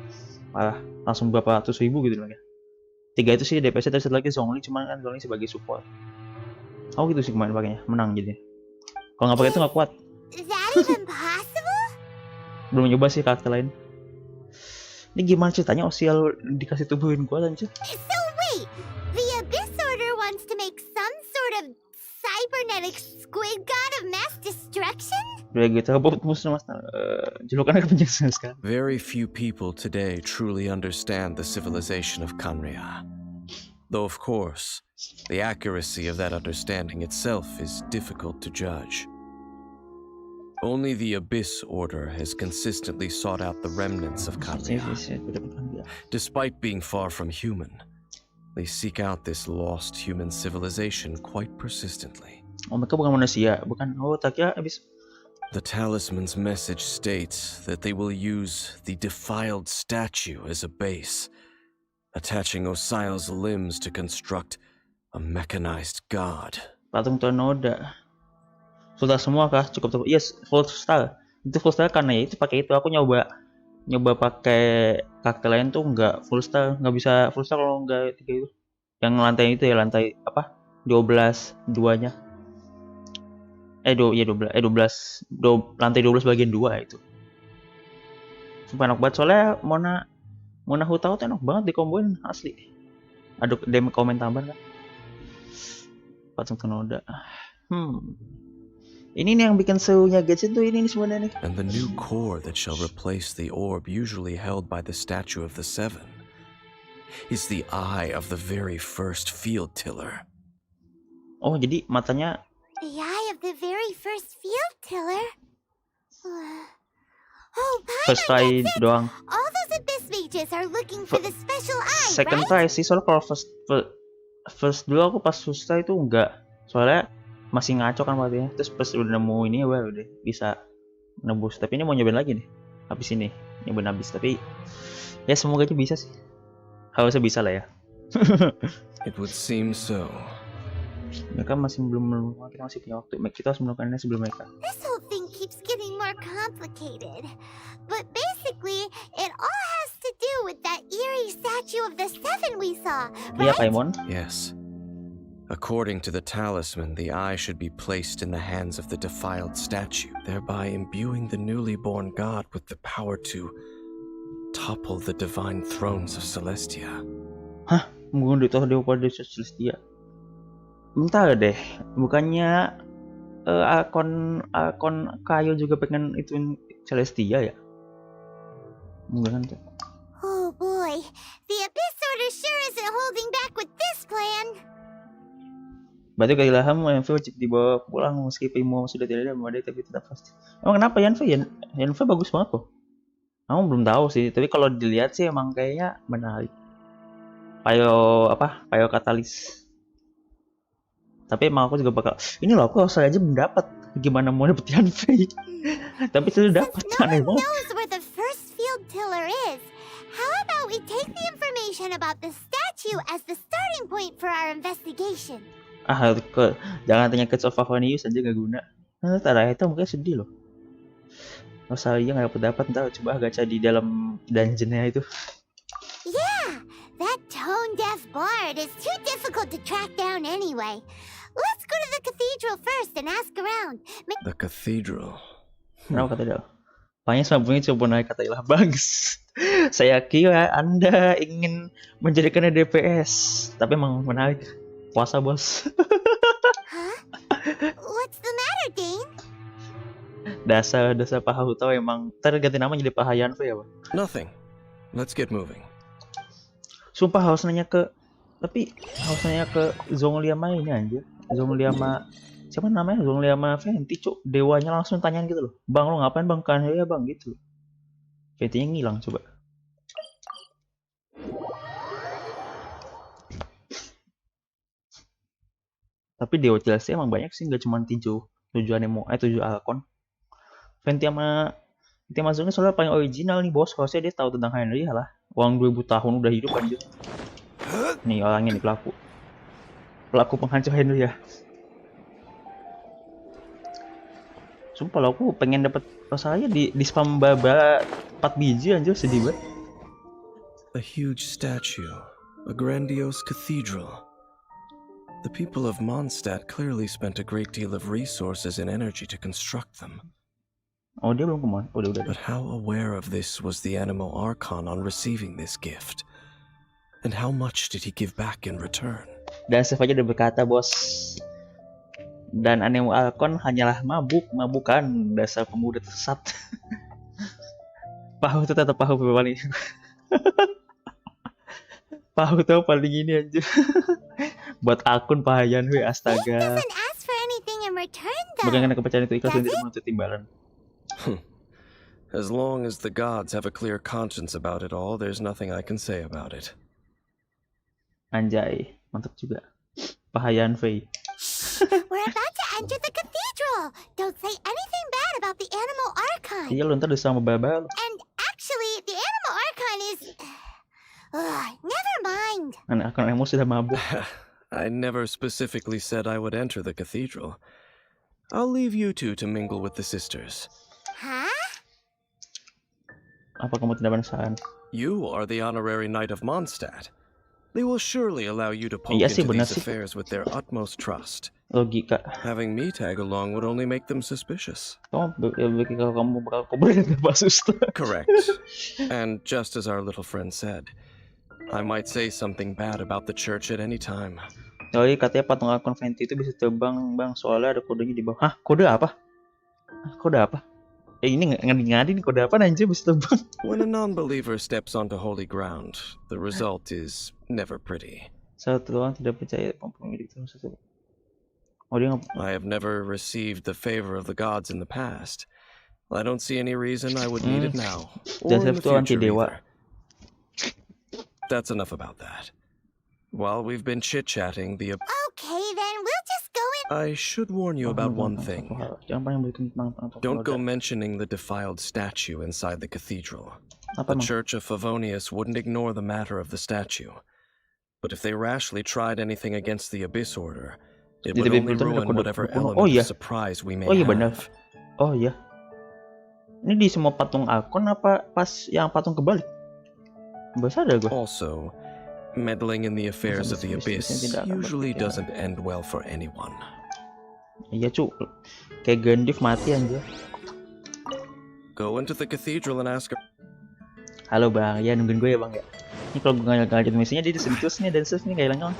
Parah, langsung berapa ratus ribu gitu lagi. 3 itu sih DPS terus lagi Zhongli cuman kan Zhongli sebagai support. Oh gitu sih kemarin pakainya, menang jadi. Kalau nggak pakai itu nggak kuat. Is that even possible? Belum nyoba sih karakter lain. Ini gimana ceritanya Osial dikasih tubuhin gua anjir? So wait, the Abyss Order wants to make some sort of cybernetic squid god of mass destruction? Udah gitu, apa musuh mas? Julukannya kepanjangan sekarang. Very few people today truly understand the civilization of Kanria. Though of course, the accuracy of that understanding itself is difficult to judge. Only the Abyss Order has consistently sought out the remnants of Kanria. Despite being far from human, they seek out this lost human civilization quite persistently. Oh mereka bukan manusia, bukan. Oh tak ya Abyss. The talisman's message states that they will use the defiled statue as a base, attaching Osial's limbs to construct a mechanized god. Patung Tonoda. Full star semua kah? Cukup. Yes, full star. Itu full star karena ya itu pakai itu. Aku nyoba pakai karakter lain tuh nggak full star, nggak bisa full star kalau nggak tiga itu. Yang lantai itu ya lantai apa? 12 duanya. 12 lantai 12 bagian 2 itu. Sumpah enak banget soalnya Mona Hutau tuh enak banget dikomboin asli. Aduh DM komen tambahan kan. Patung Tonoda. Ini nih yang bikin serunya Genshin tuh ini sebenarnya nih. And the new core that shall replace the orb usually held by the statue of the Seven is the eye of the very first field tiller. Oh jadi matanya The eye of the very first field tiller? Oh, first try doang. All those Abyss mages are looking for the special eye, Second try right? sih soalnya kalau first dulu aku pas first try itu enggak. Soalnya masih ngaco kan matinya. Terus pas udah nemu ini ya udah bisa nebus. Tapi ini mau nyobain lagi nih. Habis ini nyobain habis tapi ya semoga aja bisa sih. Harusnya bisa lah ya. It would seem so. Mereka masih belum kita masih punya waktu. Kita harus melakukannya sebelum mereka. This whole thing keeps getting more complicated. But basically, it all has to do with that eerie statue of the Seven we saw, Iya, right? Paimon. Yes. According to the talisman, the eye should be placed in the hands of the defiled statue, thereby imbuing the newly born god with the power to topple the divine thrones of Celestia. Hah? Mungkin itu Dewa pada Celestia. Bentar deh, bukannya Archon Kayo juga pengen ituin Celestia ya? Mungkin kan tuh. Oh boy, the Abyss Order sure isn't holding back with this plan. Berarti gak ilham Yanfei wajib dibawa pulang meski Primo sudah tidak ada memadai tapi tetap pasti. Emang kenapa Yanfei? Yanfei bagus banget kok. Aku belum tahu sih, tapi kalau dilihat sih emang kayaknya menarik. Payo katalis. Tapi emang aku juga bakal ini loh aku aja belum dapat gimana mau dapet Yanfei. Tapi sudah dapat Since no aneh one banget. knows where the first field tiller is, how about we take the information about the statue as the starting point for our investigation? Jangan tanya ke Sofavanius aja gak guna. Nah, Tara itu mungkin sedih loh. Rosalia nggak dapat ntar coba gacha di dalam dungeonnya itu. Yeah, that tone-deaf bard is too difficult to track down anyway. Let's go to the cathedral first and ask around. The cathedral. Kenapa kata dia? Pokoknya sambungnya coba naik kata ilah bagus. Saya kira Anda ingin menjadikannya DPS, tapi emang menarik. Puasa bos. Huh? What's the matter, Dane? dasar paha Hutau emang terganti nama jadi paha Yanfei ya, Bang. Nothing. Let's get moving. Sumpah harus nanya ke Zhongli sama ini anjir. Zhongli sama siapa namanya? Zhongli sama Fenty, cuk. Dewanya langsung tanyain gitu loh. Bang, lo ngapain Bang? Kan ya Bang gitu. Fenty-nya ngilang coba. Tapi Dewa Chelsea emang banyak sih, nggak cuma 7 Archon. Venti sama Zone soalnya paling original nih bos. Harusnya dia tahu tentang Henry lah. Uang 2000 tahun udah hidup anjir. Nih orangnya nih pelaku penghancur Henry ya. Sumpah lo, aku pengen dapat rasanya di spam baba 4 biji anjir, sedih banget. A huge statue, a grandiose cathedral. The people of Mondstadt clearly spent a great deal of resources and energy to construct them. Oh dia belum kemana? Oh, udah. But how aware of this was the animal Archon on receiving this gift? And how much did he give back in return? Dan Chef aja udah berkata bos. Dan Anemo Archon hanyalah mabukan dasar pemuda tersesat. Pahu itu tetap pahu paling. Pahu tuh paling ini anjir. Buat akun pahayan we astaga. Doesn't ask for anything in return though. Bagaimana kepercayaan itu ikhlas dan tidak menuntut timbalan. As long as the gods have a clear conscience about it all, there's nothing I can say about it. Anjay, mantap juga. Pahayan Fei. We're about to enter the cathedral. Don't say anything bad about the animal Archon. Iya lu ntar udah sama Baba lu. And actually, the animal Archon is... never mind. Anak Archon emo sudah mabuk. I never specifically said I would enter the cathedral. I'll leave you two to mingle with the sisters. Huh? Apa kamu tidak penasaran? You are the honorary knight of Mondstadt. They will surely allow you to poke Iya sih, into benar these sih. affairs with their utmost trust. Logika. Having me tag along would only make them suspicious. Kalau kamu bakal boleh Pak Suster. Correct. And just as our little friend said, I might say something bad about the church at any time. Oh iya, katanya patung Archon Venti itu bisa terbang bang, soalnya ada kodenya di bawah. Hah, kode apa? Kode apa? Ini ngadi nih, kode apa anjir bisa terbang? When a non-believer steps onto holy ground, the result is never pretty. Satu orang tidak percaya pemilik itu sesuatu. Oh dia I have never received the favor of the gods in the past. I don't see any reason I would need it now, or in the Joseph tuh anti future dewa. either. That's enough about that. While we've been chit-chatting, Okay, then we'll just go in. I should warn you about one thing. Jangan pernah berikan tentang Don't go mentioning the defiled statue inside the cathedral. Apa The emang? Church of Favonius wouldn't ignore the matter of the statue. But if they rashly tried anything against the Abyss Order, it Di would TV only Pluton ada ruin kode whatever kuno. element Oh iya. of surprise we may Oh iya have. benar. Oh iya. Ini di semua patung Archon apa pas yang patung kebalik? Bahasa ada gue. Also, meddling in the affairs of the Abyss usually doesn't end well for anyone. Iya cu, kayak Gandalf mati anjir. Go into the cathedral and ask her. Halo bang, ya nungguin gue ya bang ya. Ini kalau gue nggak lanjut misinya dia disentuh nih dan nih nggak hilang.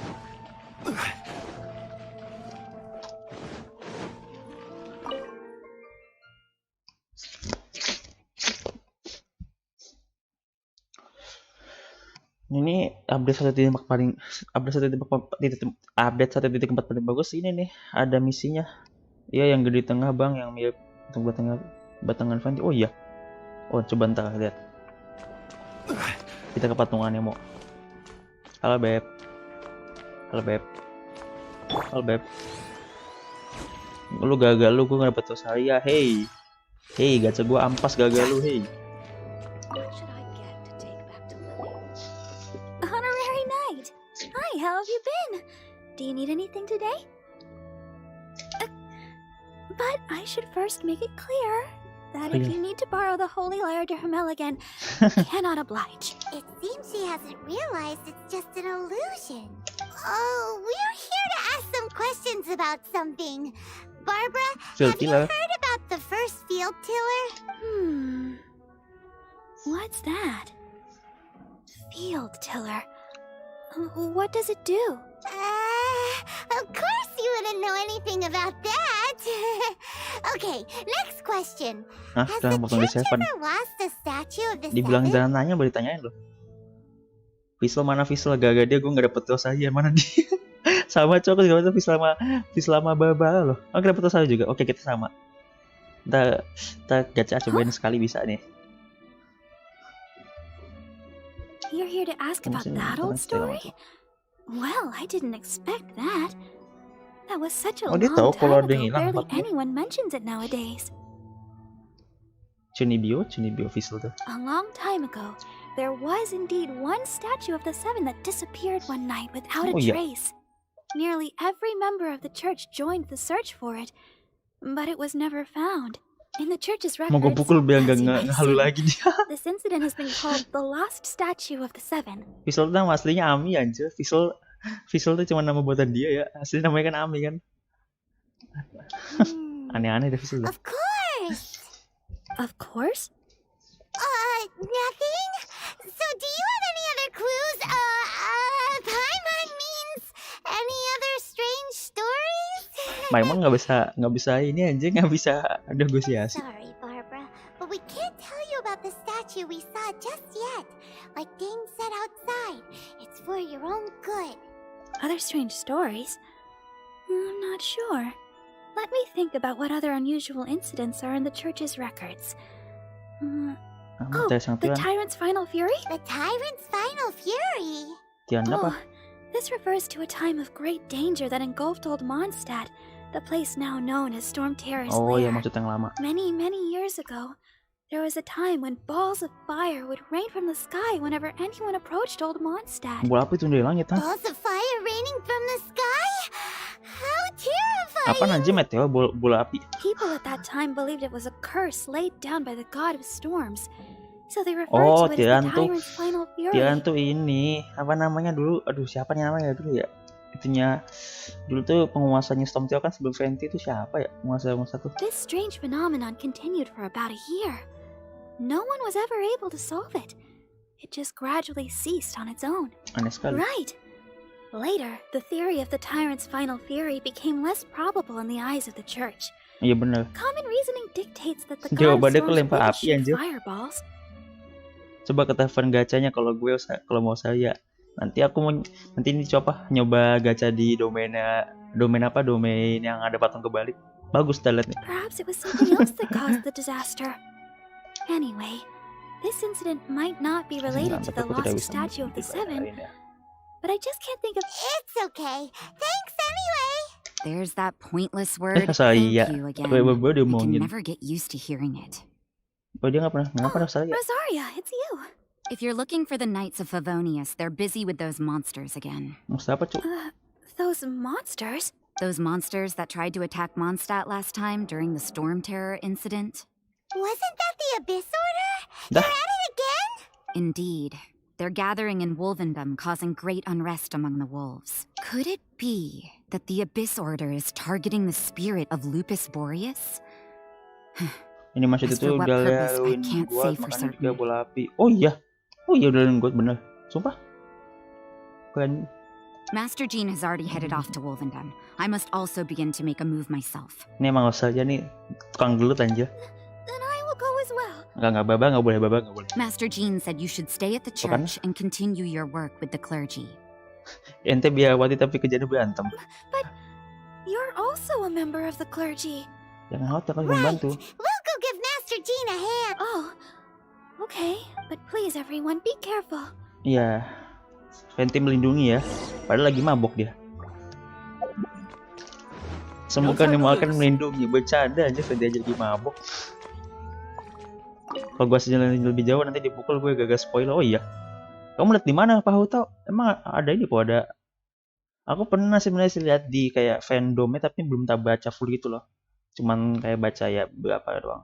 Ini update 1.4 paling paling bagus ini nih, ada misinya. Iya yang gede tengah bang, yang mirip untuk batangan Fanti. Oh iya. Oh coba ntar lihat. Kita ke patungannya mau. Halo beb. Lu gagal lu, gue nggak dapet saya. Hey, gacha gue ampas gagal lu. Hey. What should I get to take back to Lily? Honorary Knight. Hi, how have you been? Do you need anything today? But I should first make it clear that if you need to borrow the Holy Lyre to Hermel again, I cannot oblige. It seems she hasn't realized it's just an illusion. Oh, we're here to ask some questions about something. Barbara, have you heard about the first field tiller? What's that? Field tiller. What does it do? Of course you wouldn't know anything about that. Okay, next question. Has the church ever lost a statue of the Dibilang seven? jangan nanya, boleh ditanyain loh. Visel mana Visel? Gak dia, gue gak dapet tos aja. Mana dia? Sama cowok juga dapet Visel sama Baba loh. Oh, gak dapet tos aja juga. Oke, kita sama. Kita gacha cobain sekali bisa nih. You're here to ask about that old story? Well, I didn't expect that. That was such a Oh, dia long tahu kalau time ada yang ago. hilang Barely tempatnya. anyone mentions it nowadays. Chunibyo Fizzle tuh. A long time ago, there was indeed one statue of the seven that disappeared one night without a Oh, iya. trace. Nearly every member of the church joined the search for it, but it was never found. In the church's Mau gue records, pukul biar as nggak you might ngehalu assume, lagi dia. this incident has been called the lost statue of the seven. Fizzle tuh nama aslinya Ami aja. Fizzle tuh cuma nama buatan dia ya. Aslinya namanya kan Ami kan. Aneh-aneh deh Fizzle. Of course! Of course? Nothing? So do you have any other clues? Paimon means any other strange stories? Paimon nggak bisa ini aja, nggak bisa negosiasi. Sorry, Barbara, but we can't tell you about the statue we saw just yet. Like Dane said outside, it's for your own good. Other strange stories? I'm not sure. Let me think about what other unusual incidents are in the church's records. Oh, the Tyrant's Final Fury? The Tyrant's Final Fury? Tian apa? This refers to a time of great danger that engulfed old Mondstadt, the place now known as Storm Terror's Oh ya, lair. maksud yang lama. Many, many years ago, there was a time when balls of fire would rain from the sky whenever anyone approached old Mondstadt. Bola api tuh dari langit, ha? Balls of fire raining from the sky? How terrifying! Apaan aja meteor bola api? People at that time believed it was a curse laid down by the god of storms. So they referred Oh, to it as Tian the tuh. Tyrant's Final Fury. Tian tuh ini apa namanya dulu? Aduh, siapa nih namanya dulu ya? Itunya dulu tuh penguasanya Storm Terror kan sebelum Fenty itu siapa ya? Penguasa tuh. This strange phenomenon continued for about a year. No one was ever able to solve it. It just gradually ceased on its own. Aneh sekali. Right. Later, the theory of the Tyrant's Final Fury became less probable in the eyes of the church. Iya benar. Common reasoning dictates that the god of Jawabannya storms kok lempar would api, shoot anjir. fireballs. Coba ke telepon gacanya kalau mau saya. Nanti aku mau ini nyoba gacha di domain yang ada patung kebalik. Bagus dah liat nih. Perhaps it was something else that caused the disaster. Anyway, this incident might not be related to the lost statue of the seven, but I just can't think of. It's okay. Thanks anyway. There's that pointless word, saya. thank you again. Dia I can omongin. never get used to hearing it. Oh, dia nggak pernah saya. Rosaria, it's you. If you're looking for the Knights of Favonius, they're busy with those monsters again. Monster apa, Cuk? Those monsters? Those monsters that tried to attack Mondstadt last time during the Storm Terror incident? Wasn't that the Abyss Order? Dah. They're at it again? Indeed. They're gathering in Wolvendom, causing great unrest among the wolves. Could it be that the Abyss Order is targeting the spirit of Lupus Boreas? Ini masih As itu for what udah purpose, I laluin can't gua, say for makanya certain. juga bola api. Oh iya udah laluin gua bener. Sumpah. Keren. Master Jean has already headed off to Wolvendom. I must also begin to make a move myself. Ini emang usah aja nih tukang gelut aja. Then I will go as well. Nggak boleh baba. Master Jean said you should stay at the Bukan. church and continue your work with the clergy. Ente biawati tapi kerjanya berantem. But you're also a member of the clergy. Jangan khawatir, aku membantu. We'll go give Master Jean a hand. Oh, okay. But please, everyone, be careful. Iya. Fenty melindungi ya. Padahal lagi mabok dia. Semoga akan melindungi. Bercanda aja Fenty aja lagi mabok. Kalau gua sejalan lebih jauh nanti dipukul gue gagal spoiler. Oh iya. Kamu lihat di mana Pak Huto? Emang ada ini kok ada. Aku pernah sebenarnya lihat di kayak fandomnya tapi belum tak baca full gitu loh. Cuman kayak baca ya berapa doang.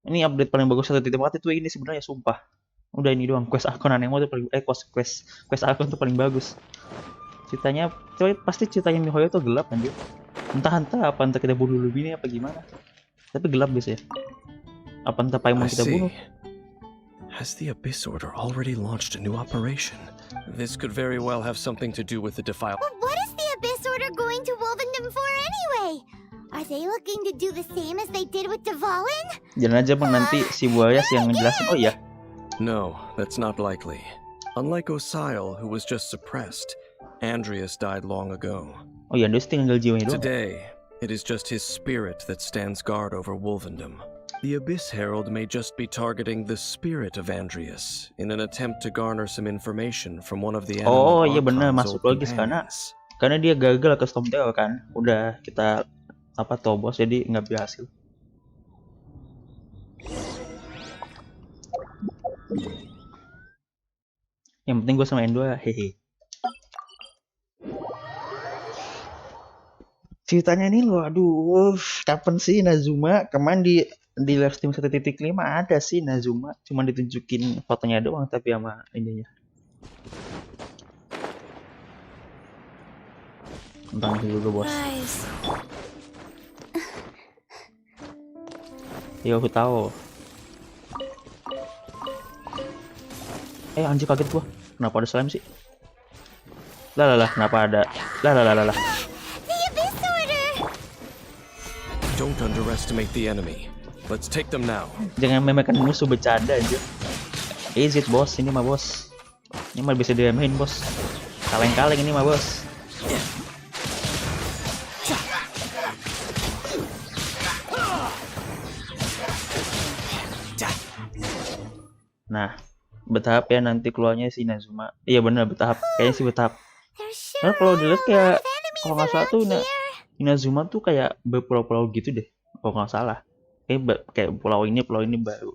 Ini update paling bagus satu titik itu ini sebenarnya sumpah. Udah ini doang. Quest Archon aneh itu paling quest Archon tuh paling bagus. Ceritanya pasti ceritanya Mihoyo tuh gelap anjir. Entah kita bunuh Luminence apa gimana. Tapi gelap biasanya. Apa entah Paimon I kita see. bunuh. Has the Abyss Order already launched a new operation? This could very well have something to do with the defile. But what is the Abyss Order going to Wolvendom for anyway? Are they looking to do the same as they did with Dvalin? Jangan aja bang nanti si Buayas yang ngejelasin. Oh iya. No, that's not likely. Unlike Osial, who was just suppressed, Andreas died long ago. Oh iya, dia tinggal jiwanya doang. Today, it is just his spirit that stands guard over Wolvendom. The Abyss Herald may just be targeting the spirit of Andreas in an attempt to garner some information from one of the Oh animal iya benar, Archon's masuk old logis karena companions. Karena dia gagal custom tail kan. Udah kita tobos jadi nggak berhasil. Yang penting gue sama N2 hehe. Ceritanya ini loh, aduh, kapan sih Nazuma? Kemarin di live stream 1.5 ada sih Nazuma, cuma ditunjukin fotonya doang tapi sama ininya. Tentang dulu bos. Yo, aku tahu. Anjir kaget gua. Kenapa ada slime sih? Lah, kenapa ada? Lah. Don't underestimate the enemy. Let's take them now. Jangan memakan musuh bercanda aja. Easy bos, ini mah bos. Ini mah bisa diremehin bos. Kaleng-kaleng ini mah bos. Nah, bertahap ya nanti keluarnya si Nazuma. Iya benar bertahap. Kayaknya sih bertahap. Karena kalau dilihat kayak kalau nggak salah tuh Inazuma tuh kayak berpulau-pulau gitu deh. Kalau nggak salah. Kayak pulau ini baru.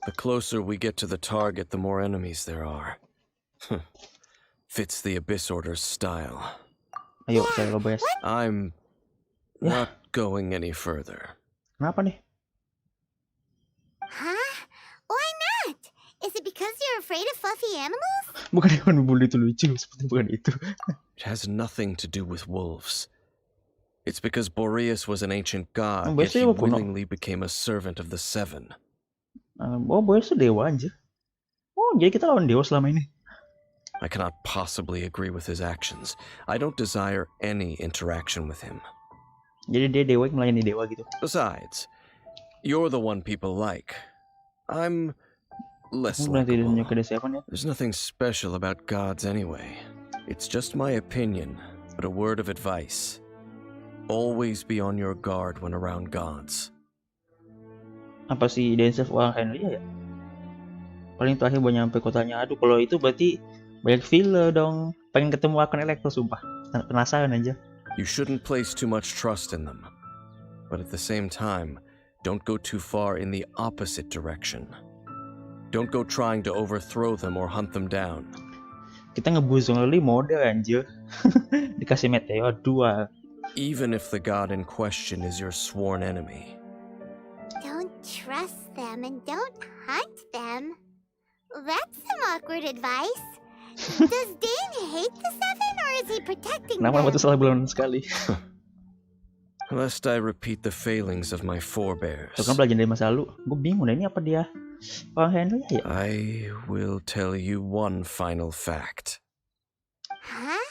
The closer we get to the target, the more enemies there are. Fits the Abyss Order's style. Ayo, saya lo bahas. I'm not going any further. Kenapa nih? Huh? Why not? Is it because you're afraid of fluffy animals? Bukan yang bully itu lucu, seperti bukan itu. It has nothing to do with wolves. It's because Boreas was an ancient god, yet he biasanya willingly became a servant of the Seven. Boreas itu dewa aja. Oh, jadi kita lawan dewa selama ini. I cannot possibly agree with his actions. I don't desire any interaction with him. Jadi dia dewa yang melayani dewa gitu. Besides, you're the one people like. I'm less Berarti dia likable. ke desa apa nih? There's nothing special about gods anyway. It's just my opinion, but a word of advice. Always be on your guard when around gods. Apa sih Dance of Henry ya? Paling terakhir buat nyampe kotanya. Aduh, kalau itu berarti banyak filler dong. Pengen ketemu Archon Electro sumpah. Penasaran aja. You shouldn't place too much trust in them. But at the same time, don't go too far in the opposite direction. Don't go trying to overthrow them or hunt them down. Kita ngebuzung lagi mode anjir. Dikasih meteor 2. Even if the god in question is your sworn enemy. Don't trust them and don't hunt them. That's some awkward advice. Does Dane hate the Seven or is he protecting Kenapa them? itu salah bulan sekali? Lest I repeat the failings of my forebears. Itu kan belajar dari masa lalu. Gue bingung deh, ini apa dia orang Henry ya? I will tell you one final fact. Huh?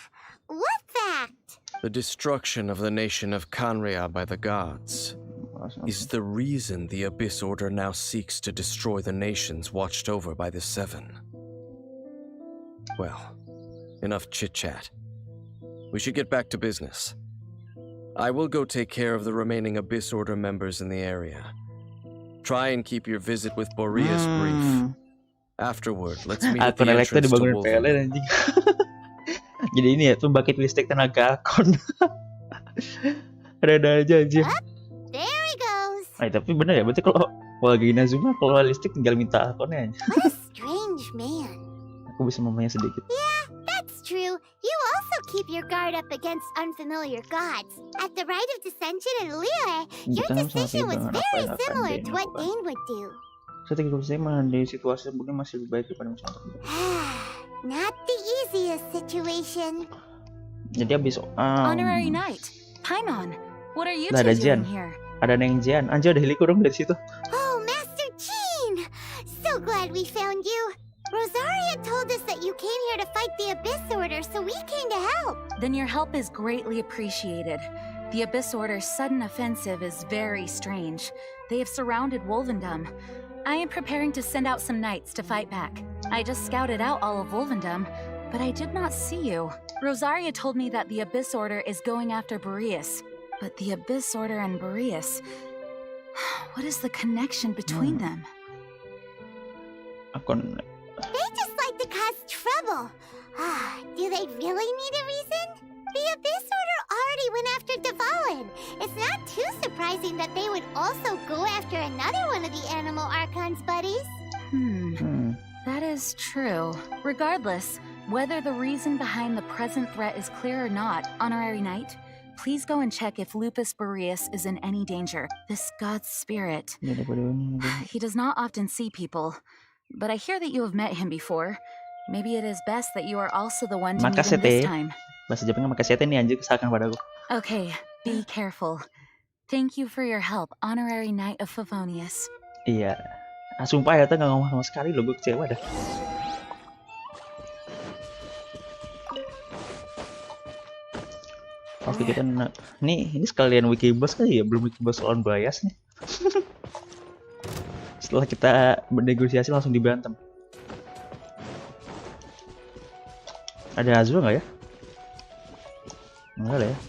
What fact? The destruction of the nation of Kanria by the gods is the reason the Abyss Order now seeks to destroy the nations watched over by the Seven. Well, enough chit-chat. We should get back to business. I will go take care of the remaining Abyss Order members in the area. Try and keep your visit with Boreas brief. Afterward, let's meet at the Archon Electro entrance to dibangunin PLN Wolverine. anjing. Jadi ini ya, pembangkit listrik tenaga Archon. Ada aja anjir. There he goes. Tapi bener ya, berarti kalau lagi Inazuma keluar listrik tinggal minta Archonnya aja. What a strange man. Aku bisa ngomongnya sedikit. Yeah, that's true. You also keep your guard up against unfamiliar gods. At the Rite of Dissension in Liyue, your decision was very similar to what Dane would do. Strategi saya di situasi sebelumnya masih lebih baik daripada musuh. Not the easiest situation. Jadi abis Honorary Knight, Paimon, what are you Nah, two ada Jen. doing here? Ada Neng Jian. Anjir ada Helico dong dari situ. Oh, Master Jean! So glad we found you. Rosaria told us that you came here to fight the Abyss Order, so we came to help. Then your help is greatly appreciated. The Abyss Order's sudden offensive is very strange. They have surrounded Wolvendom. I am preparing to send out some knights to fight back. I just scouted out all of Wolvendom, but I did not see you. Rosaria told me that the Abyss Order is going after Boreas. But the Abyss Order and Boreas... What is the connection between them? They just like to cause trouble. Do they really need a reason? The surprising that they would also go after another one of the animal Archon's buddies. That is true. Regardless, whether the reason behind the present threat is clear or not, Honorary Knight, please go and check if Lupus Boreas is in any danger. This god's spirit. He does not often see people, but I hear that you have met him before. Maybe it is best that you are also the one to meet him this time. Bahasa Jepangnya makasih nih anjir, kesalkan padaku. Okay, be careful. Thank you for your help, Honorary Knight of Favonius. Iya. Sumpah ya, nggak ngomong sama sekali loh, gue kecewa dah. Oke, kita nih ini sekalian wiki boss kali ya, belum wiki boss lawan bias nih. Setelah kita bernegosiasi langsung dibantem. Ada Azul nggak ya? Enggak lah ya.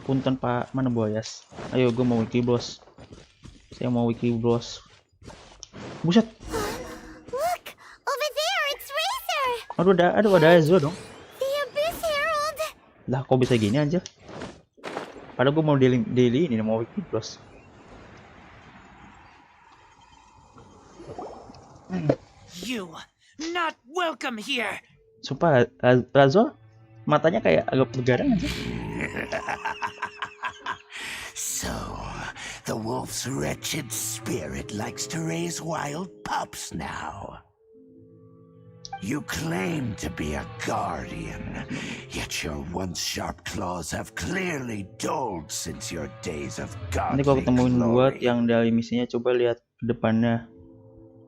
Punten Pak, mana Boyas? Ayo, gue mau wiki boss. Saya mau wiki boss. Buset. Look, over there, it's Razor. Aduh, ada Azul dong. The Abyss Herald. Lah, kok bisa gini aja? Padahal gue mau daily ini, mau wiki boss. You not welcome here. Sumpah, Razor matanya kayak agak begadang aja. So, the wolf's wretched spirit likes to raise wild pups now. You claim to be a guardian, yet your once sharp claws have clearly dulled since your days of Nanti godly kalau ketemuin buat glory. yang dari misinya, coba lihat ke depannya.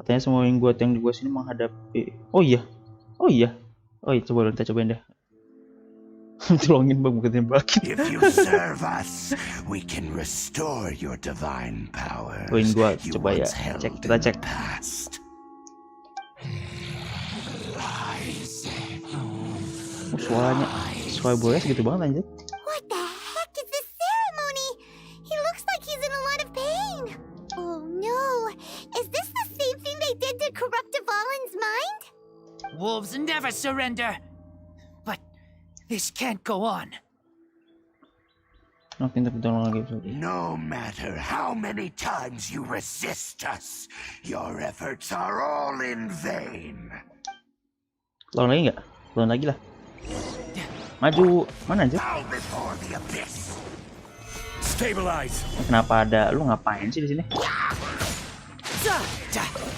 Katanya semua yang buat yang di gua sini menghadapi. Oh iya, coba kita cobain deh. Tolongin bang, bukan bangkit. If you serve us, we can restore your divine powers. Poin gua you coba ya, once held kita in cek. the past. Suara Boyas gitu banget anjir. What the heck is this ceremony? He looks like he's in a lot of pain. Oh no, is this the same thing they did to corrupt Dvalin's mind? Wolves never surrender. But this can't go on. No matter how many times you resist us, your efforts are all in vain. Lawan lagi nggak? Lawan lagi lah. Maju mana aja? Bow before the abyss. Stabilize. Kenapa ada? Lu ngapain sih di sini?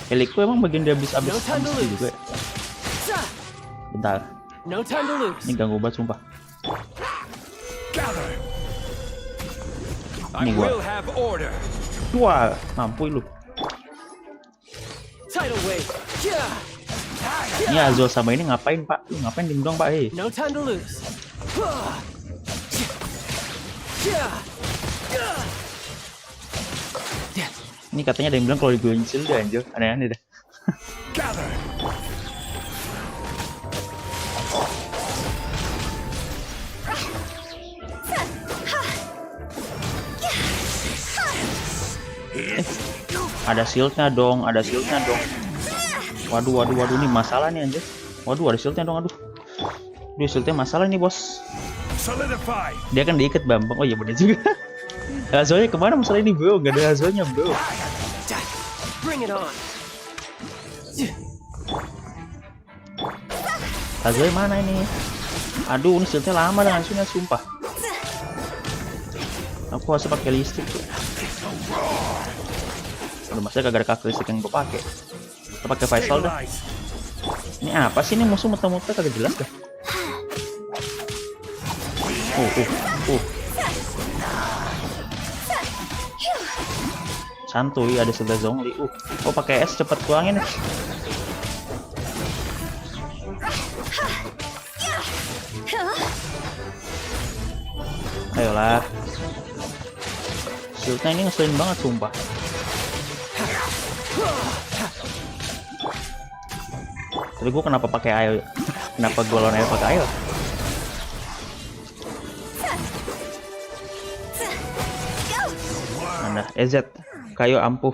Heliku emang bagian dia abis juga. Bentar. No time to lose. Ini ganggu banget sumpah. Gather. Ini I gua. will have order. Wah, mampu lu. Tidal wave. Yeah. Ini Azul sama ini ngapain Pak? Lu ngapain diem dong Pak? Hei. No time to lose. Ini katanya ada yang bilang kalau di Genshin udah anjir, aneh-aneh dah. Gather. Ada shieldnya dong, Waduh, ini masalah nih anjir. Waduh, ada shieldnya dong, aduh. Shieldnya masalah nih bos. Solidify. Dia kan diikat Bambang, oh iya bener juga. Azulnya kemana masalah ini bro? Gak ada Azulnya bro. Bring it on. Azulnya mana ini? Aduh, ini shieldnya lama dengan Azulnya, sumpah. Aku harus pakai listrik tuh. Udah masalah kagak ada karakteristik yang gue pakai. Kita pakai Faisal dah. Ini apa sih ini musuh muter-muter kagak jelas dah. Santuy, ada sudah Zongli. Oh pakai es cepet kurangin nih. Ayolah. Shieldnya ini ngeselin banget sumpah. Tapi gue kenapa pakai air? Kenapa gue lawan air pakai air? Mana? EZ kayu ampuh.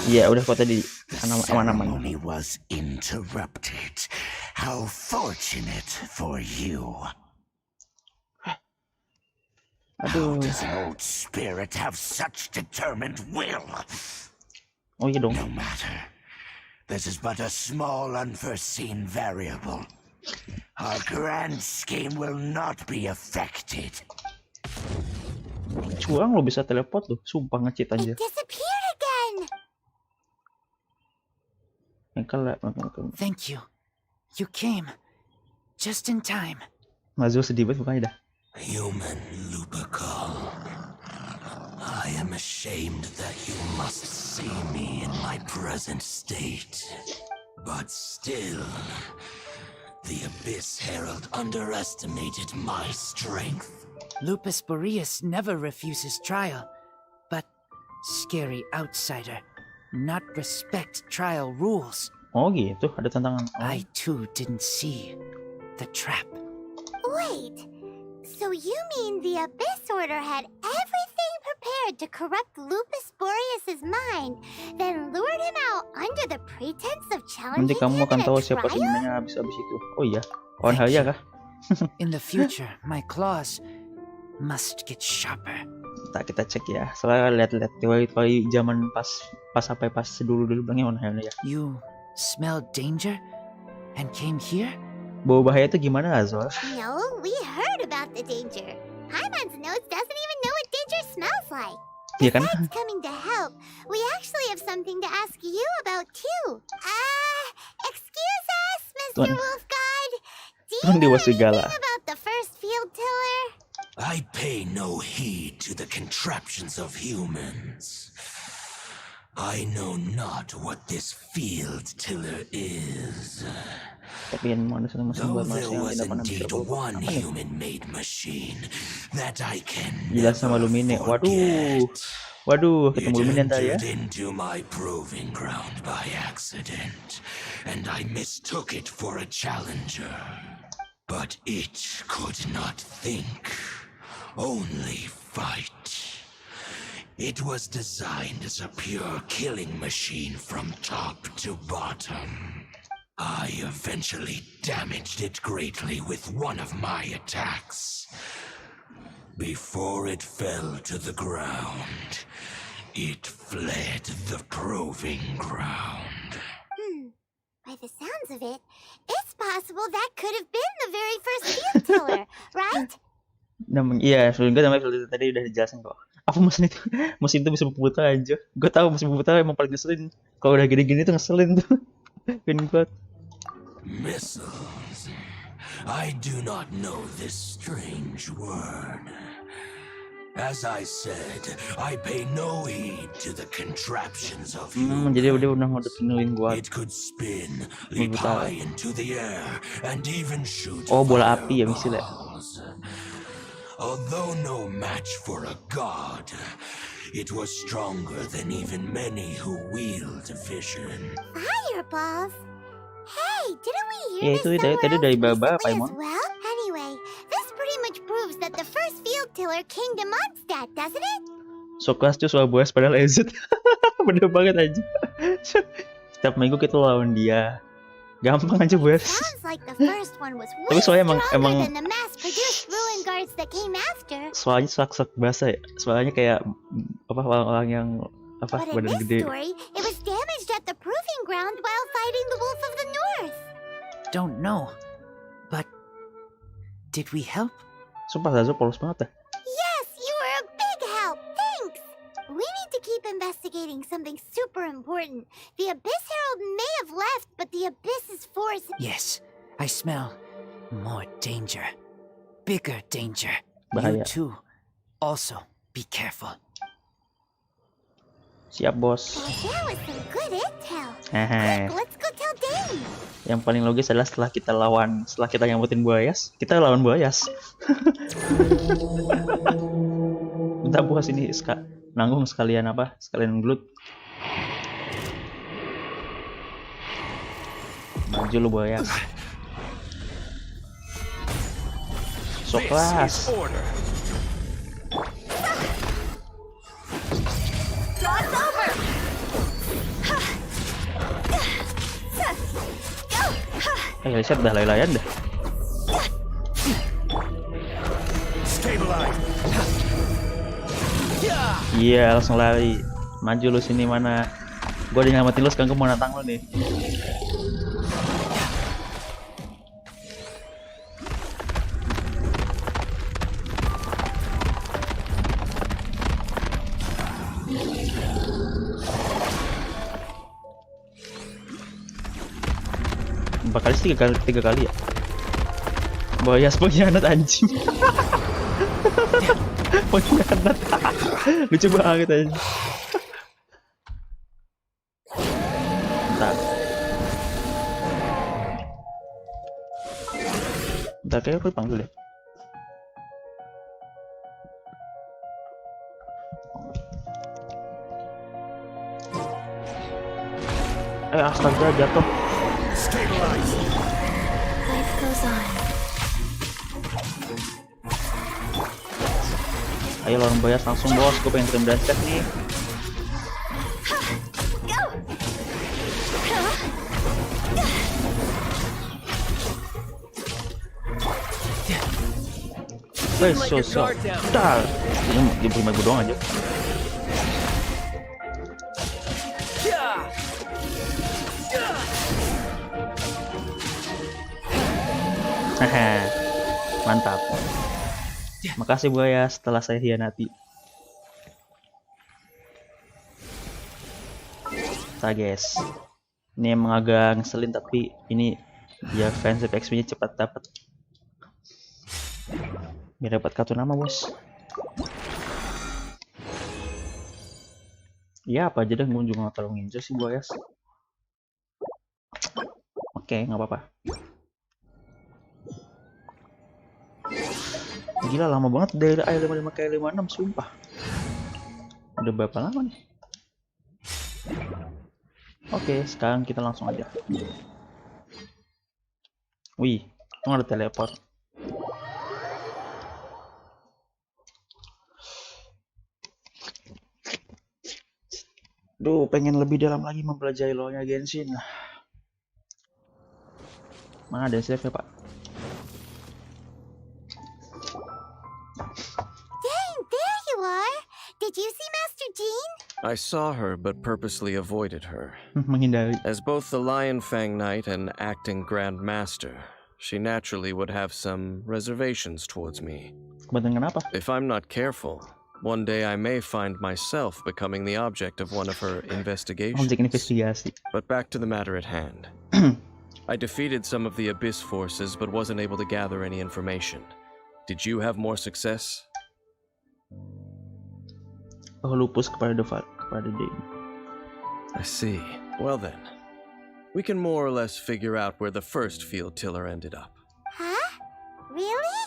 Iya udah kok tadi The Aman-aman. ceremony was interrupted. How fortunate for you. How Aduh. does an old spirit have such determined will? Oh iya dong. No matter. This is but a small unforeseen variable. Our grand scheme will not be affected. Cuang lo bisa teleport loh. Sumpah nge-cheat It aja. disappeared again. Thank you. You came. Just in time. Mazo sedih banget mukanya dah. Human Lupercal, I am ashamed that you must see me in my present state. But still, the Abyss Herald underestimated my strength. Lupus Boreas never refuses trial, but scary outsider not respect trial rules. Oh gitu, ada tantangan. Oh. I too didn't see the trap. Wait, so you mean the Abyss Order had everything prepared to corrupt Lupus Boreas's mind, then lured him out under the pretense of challenging Nanti kamu him akan in tahu a siapa trial? sebenarnya habis-habis itu. Oh iya, kawan Haya kah? In the future, my claws must get sharper. Kita cek ya. Soalnya lihat-lihat kalau zaman pas sampai pas dulu bilangnya on Haya ya. You smelled danger and came here? Bau bahaya itu gimana Azol? No, we heard about the danger. Paimon's nose doesn't even know what danger smells like. Iya kan? Besides coming to help, we actually have something to ask you about too. Excuse us, Mr. Tuan. Wolf God. Do you Tuan know Dewa anything Serigala. about the first field tiller? I pay no heed to the contraptions of humans. I know not what this field tiller is. Tapi yang mana satu mesin Though buat there manusia yang was tidak pernah bisa indeed berubah. one Apa nih? human-made machine that I can Gila sama never Luminence. forget. Waduh, ketemu It Luminence tadi ya. entered into my proving ground by accident, and I mistook it for a challenger. But it could not think, only fight. It was designed as a pure killing machine from top to bottom. I eventually damaged it greatly with one of my attacks. Before it fell to the ground, it fled the proving ground. By the sounds of it, it's possible that could have been the very first field tiller, right? Iya, sebelumnya namanya filter tadi udah dijelasin kok. Apa mesin itu? Mesin itu bisa berputar aja. Gue tahu mesin berputar emang paling ngeselin. Kalau udah gini-gini tuh ngeselin tuh. Pin banget. Missiles. I do not know this strange word. As I said, I pay no heed to the contraptions of humans. Jadi dia udah ngedeketin gua. It could spin, leap high into the air, and even shoot Oh, bola api ya misalnya. fireballs. Although no match for a god, it was stronger than even many who wield vision. Fireballs? Hey, didn't we Ya, hear itu this tadi somewhere dari else Baba, recently Paimon. as well? Anyway, this pretty much proves that the first field tiller came to Mondstadt, doesn't it? So kelas cuy soal boas padahal EZ. Bener banget aja. Setiap minggu kita lawan dia. Gampang aja boas. Sounds like the first one was way Tapi soalnya stronger emang than the mass-produced ruin guards that came after. soalnya sak-sak bahasa ya. Soalnya kayak apa orang-orang yang apa But in badan this gede. story, it was damaged at the proving ground while fighting the Wolf of the North. Don't know. But did we help? Sumpah Zazo polos banget dah. Yes, you were a big help. Thanks. We need to keep investigating something super important. The Abyss Herald may have left, but the Abyss's force... Yes, I smell more danger. Bigger danger. Bahaya. You too. Also, be careful. Siap bos. Well, that was some good intel. Hehe. Quick, let's go tell Dane. Yang paling logis adalah setelah kita nyambutin buayas, kita lawan buayas. Bentar bos ini nanggung sekalian apa? Sekalian glut. Maju lu buayas. So kelas. Lihat dah lay-layan dah. Iya, langsung lari. Maju lu sini mana? Gua udah nyelamatin lu, sekarang gua mau nantang lu nih. Bakal tiga kali ya. Boyas pengkhianat anjing. Pengkhianat. Lucu banget anjing. Bentar kayak aku panggil deh. Astaga, jatuh. Life goes on. Ayo lawan Boyas langsung bos, gue pengen terima dance nih. Wes, so. Tar. Dia punya gue doang aja. Haha, mantap. Makasih Buaya setelah saya hianati. Guys, ini emang agak ngeselin tapi ini dia fansip XP-nya cepat dapat. Biar dapat kartu nama bos. Ya apa aja deh, gue juga nggak terlalu ngincer sih Buaya. Oke, nggak apa-apa. Gila lama banget dari air 55 ke 56 sumpah. Udah berapa lama nih? Oke, sekarang kita langsung aja. Wih, itu ada teleport. Duh, pengen lebih dalam lagi mempelajari lore-nya Genshin. Mana ada save ya, Pak? Did you see Master Jean? I saw her, but purposely avoided her. Menghindari. As both the Lion Fang Knight and acting Grand Master, she naturally would have some reservations towards me. Kebetulan kenapa? If I'm not careful, one day I may find myself becoming the object of one of her investigations. Objek investigasi. But back to the matter at hand. I defeated some of the Abyss forces, but wasn't able to gather any information. Did you have more success? Oh, lupus kepada Dane. I see. Well then, we can more or less figure out where the first field tiller ended up. Huh? Really?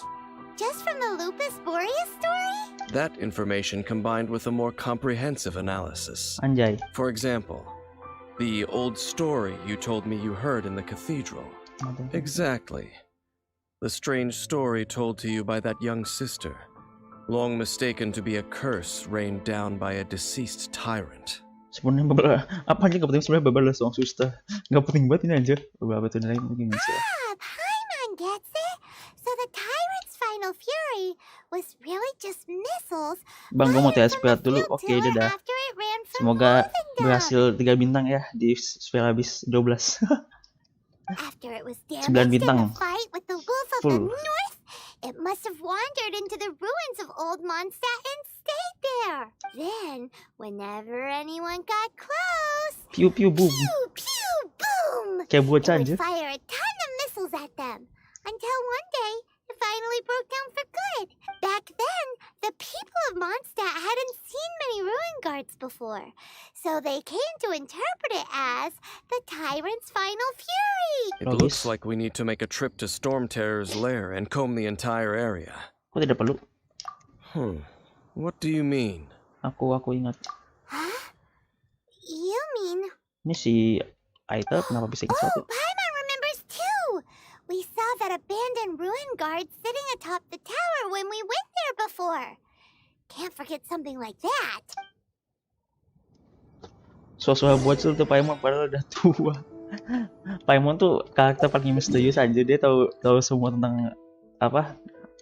Just from the Lupus Boreas story? That information combined with a more comprehensive analysis. Anjay. For example, the old story you told me you heard in the cathedral. Exactly. The strange story told to you by that young sister, long mistaken to be a curse rained down by a deceased tyrant. Sebenarnya apa aja nggak penting, sebenarnya babalah soal suster. Nggak penting banget ini aja. Beberapa tuh lain mungkin bisa. Paimon gets it. So the tyrant's final fury was really just missiles. Bang, gue mau TSP dulu. Oke, dadah. Semoga berhasil 3 bintang ya di Sphere Abyss 12. After it was 9 damaged in bintang. the fight with the wolf of the Full. north, it must have wandered into the ruins of Old Mondstadt and stayed there. Then, whenever anyone got close, Piu piu boom. pew pew boom, Kayak bocah it aja. would fire a ton of missiles at them. Until one day, it finally broke down for good. Back then, the people of Mondstadt hadn't seen many ruin guards before, so they came to interpret it as the tyrant's final fury. It looks like we need to make a trip to Storm Terror's lair and comb the entire area. Kok tidak perlu? What do you mean? Aku ingat. Huh? You mean... Ini si Aita kenapa bisa ingat satu? Paimon remembers too! We saw that abandoned ruin guard sitting atop the tower when we went there before. Can't forget something like that. Suara bocil tuh Paimon padahal udah tua. Paimon tuh karakter paling misterius aja. Dia tahu semua tentang apa?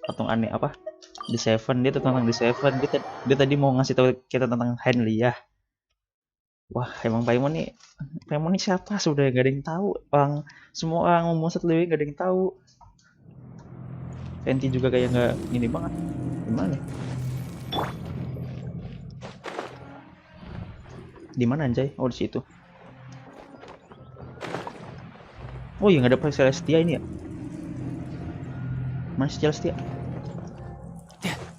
Patung aneh apa? The Seven. Dia tuh tentang The Seven. Dia tadi mau ngasih tahu kita tentang Henley ya. Wah, emang Paimon nih siapa? Sudah gak ada yang tahu. Semua orang ngomong Lewi gak ada yang tahu. Fenty juga kayak nggak ini banget. Gimana? Di mana anjay? Oh, di situ. Oh iya, nggak ada Celestia ini ya? Mana si Celestia?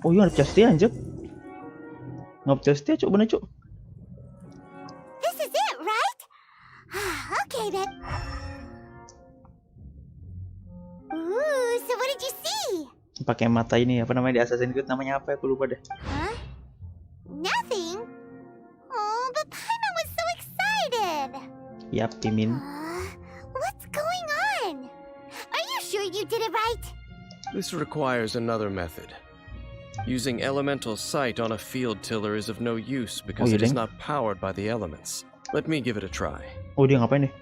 Oh iya, ada Celestia anjir. Nggak Celestia, cuk, bener cuk. This is it, right? Okay then. Ooh, so what did you see? Pakai mata ini apa namanya di Assassin's Creed, namanya apa ya? Aku lupa deh. Huh? Nothing? Oh, but Paimon was so excited. Yap, Pimin. What's going on? Are you sure you did it right? This requires another method. Using elemental sight on a field tiller is of no use because it is not powered by the elements. Let me give it a try. Oh, dia ngapain nih?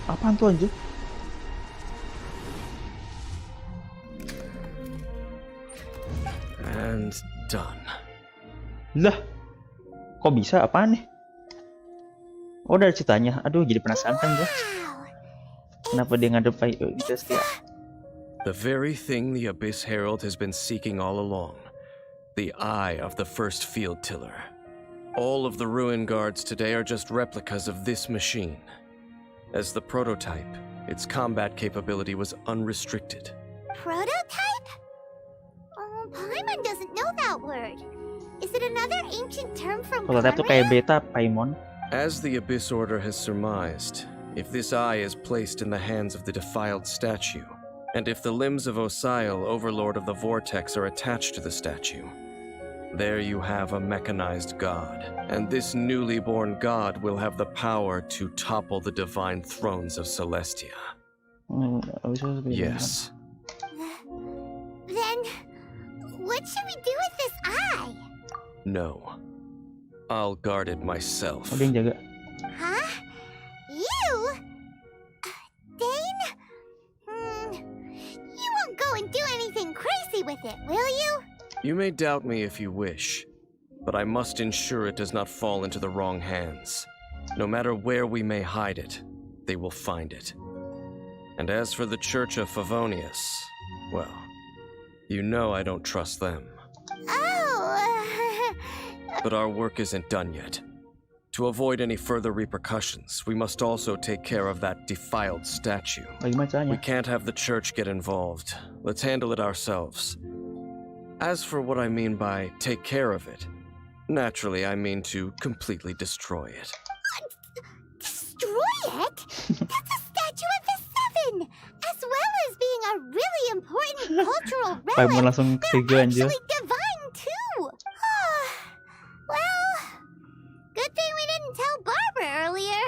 Apaan tuh anjir? And done. Lah, kok bisa? Apaan nih? Oh, dari ceritanya. Aduh, jadi penasaran kan gue. Kenapa dia ngadep Celestia? The very thing the Abyss Herald has been seeking all along. The eye of the first field tiller. All of the ruin guards today are just replicas of this machine. As the prototype, its combat capability was unrestricted. Prototype? Oh, Paimon doesn't know that word. Is it another ancient term from Prototype tuh kayak beta, Paimon. As the Abyss Order has surmised, if this eye is placed in the hands of the defiled statue, and if the limbs of Osiel, Overlord of the Vortex, are attached to the statue, there you have a mechanized god, and this newly born god will have the power to topple the divine thrones of Celestia. Yes. Then, what should we do with this eye? No. I'll guard it myself. Ada yang jaga. Huh? You? Dane? You won't go and do anything crazy with it, will you? You may doubt me if you wish, but I must ensure it does not fall into the wrong hands. No matter where we may hide it, they will find it. And as for the Church of Favonius, well, you know I don't trust them. But our work isn't done yet. To avoid any further repercussions, we must also take care of that defiled statue. We can't have the church get involved. Let's handle it ourselves. As for what I mean by take care of it, naturally I mean to completely destroy it. Destroy it? That's a statue of the Seven, as well as being a really important cultural relic. They're actually divine too. Well, good thing we didn't tell Barbara earlier.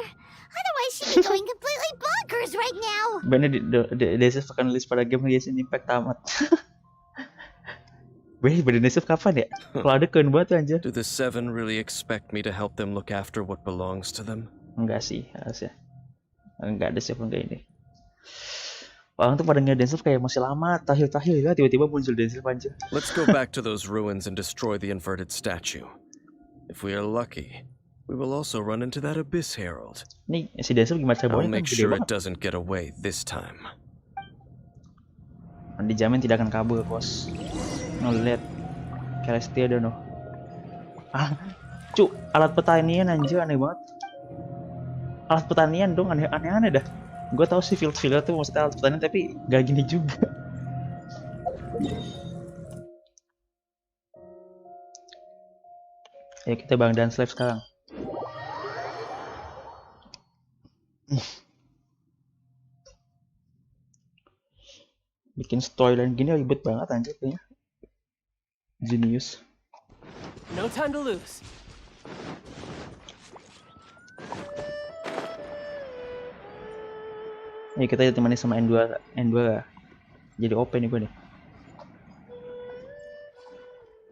Otherwise, she'd be going completely bonkers right now. Bener Desif akan rilis pada game Genshin Impact tamat. Bener Desif kapan ya? Kalau ada keren banget anjir. Do the Seven really expect me to help them look after what belongs to them? Enggak sih, harusnya. Enggak ada Desif kayak ini. Orang tuh pada nggak Desif kayak masih lama, tahil lah, tiba-tiba muncul Desif aja. Let's go back to those ruins and destroy the inverted statue. If we are lucky, we will also run into that Abyss Herald. Nih, si Desif gimana cara I'll bawanya make kan gede sure it banget. doesn't get away this time. Dijamin tidak akan kabur, bos. No, lihat. Celestia dono. Cuk, alat pertanian anjir, aneh banget. Alat pertanian dong, aneh-aneh dah. Gue tau sih field tuh maksudnya alat pertanian, tapi gak gini juga. Ayo kita bareng dan slave sekarang. Bikin storyline gini ribet banget anjir kayaknya. Genius. No time to lose. Ayo kita ditemani sama N2 jadi OP nih gue nih.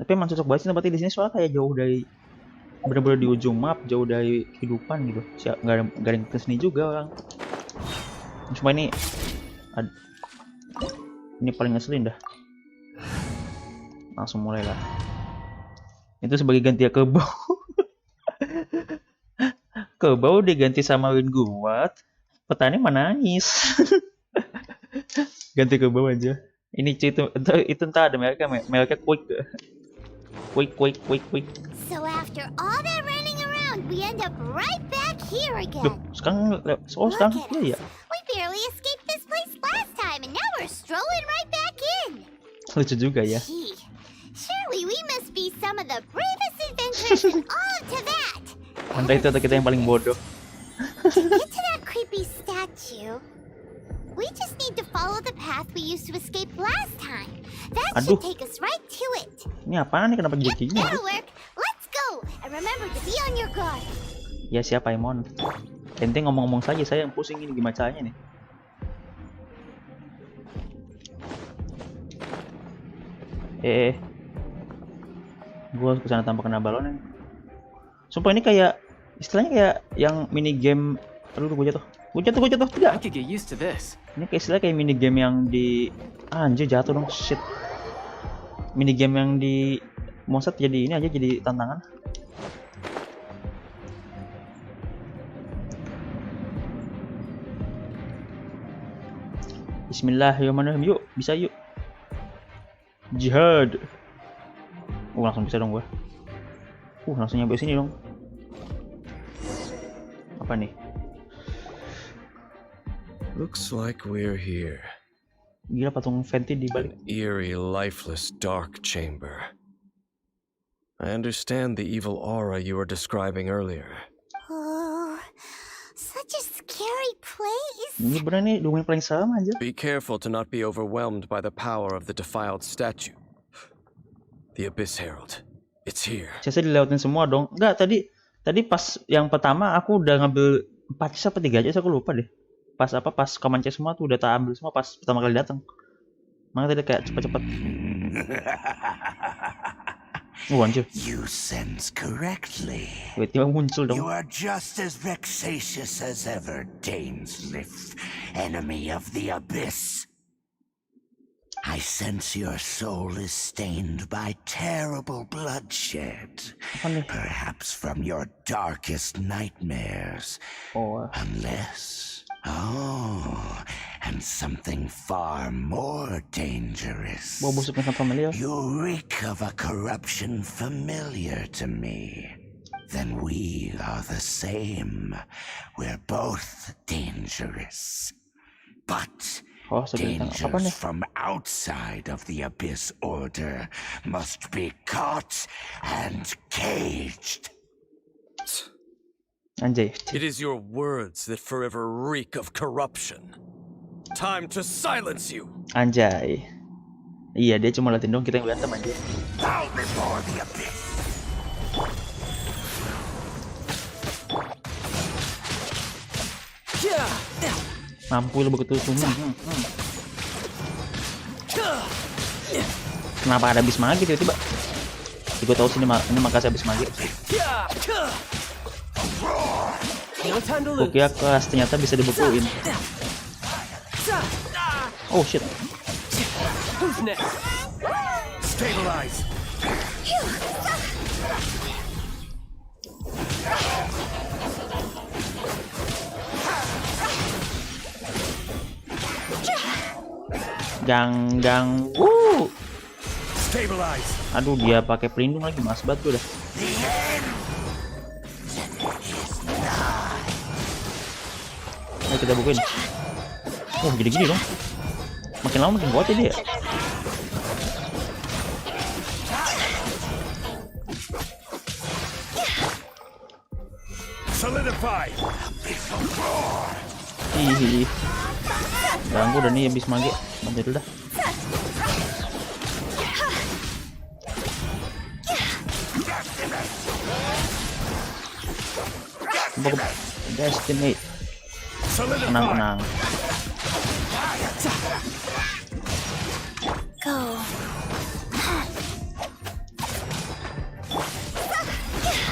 Tapi emang cocok banget sih tempatnya di sini soalnya kayak jauh dari bener-bener di ujung map, jauh dari kehidupan gitu. Nggak ada yang kesini juga orang. Cuma ini paling ngeselin dah. Langsung mulai lah. Itu sebagai ganti kerbau. Kerbau diganti sama Win Guat. Petani menangis. Ganti kerbau aja. Ini itu entah ada mereknya quick. So after all that running around, we end up right back here again. Loh, sekarang iya ya. We barely escaped this place last time, and now we're strolling right back in. Lucu juga ya. Gee, surely we must be some of the bravest adventurers in all of Teyvat. Anda itu atau kita yang paling bodoh. To get to that creepy statue, we just need to follow the path we used to escape last time. That should take us right to it. Ini apaan nih, kenapa jadi gini? That'll work. Let's go, and remember to be on your guard. Ya siapa Emon? Ente ngomong-ngomong saja, saya yang pusing ini gimana caranya nih. Gua kesana tanpa kena balon nih. Sumpah ini kayak istilahnya kayak yang mini game. Aduh, gue jatuh. Tidak. Ini kayak istilah kayak mini game yang di anjir jatuh dong, shit. Mini game yang di Monset jadi ini aja, jadi tantangan. Bismillahirrahmanirrahim, yuk, bisa yuk. Jihad. Langsung bisa dong gua. Langsung nyampe sini dong. Apa nih? Looks like we're here. Gila, patung Fenty di balik. An eerie, lifeless, dark chamber. I understand the evil aura you were describing earlier. Oh, such a scary place. Ini bener nih, dokumen paling serem aja. Be careful to not be overwhelmed by the power of the defiled statue. The Abyss Herald. It's here. Saya dilewati semua dong. Enggak, tadi pas yang pertama aku udah ngambil 4 chest apa 3 chest, aku lupa deh. Pas command chest semua tuh udah tak ambil semua pas pertama kali datang. Makanya tadi kayak cepet-cepet. Anjir. You sense correctly. Tiba-tiba muncul dong. You are just as vexatious as ever, Dainsliff, enemy of the Abyss. I sense your soul is stained by terrible bloodshed. Perhaps from your darkest nightmares. Unless... Oh, and something far more dangerous. You reek of a corruption familiar to me. Then we are the same. We're both dangerous. But dangers from outside of the Abyss Order must be caught and caged. Anjay. It is your words that forever reek of corruption. Time to silence you. Anjay. Iya, dia cuma latin dong, kita yang berantem aja. Bow before the Abyss. Mampu lo begitu semua. Kenapa ada habis magi tiba-tiba? Gue tahu sih ini makasih habis magi. Oke, kelas ternyata bisa dibukuin. Oh shit. Stabilize. Gang. Stabilize. Aduh, dia pakai pelindung lagi, mas batu dah. Ayo kita bukuin. Oh, jadi gini dong. Makin lama makin kuat ya dia. Solidify. Hihi. Ganggu udah nih habis magi. Bantu dulu dah. Destinate. Tenang. Go.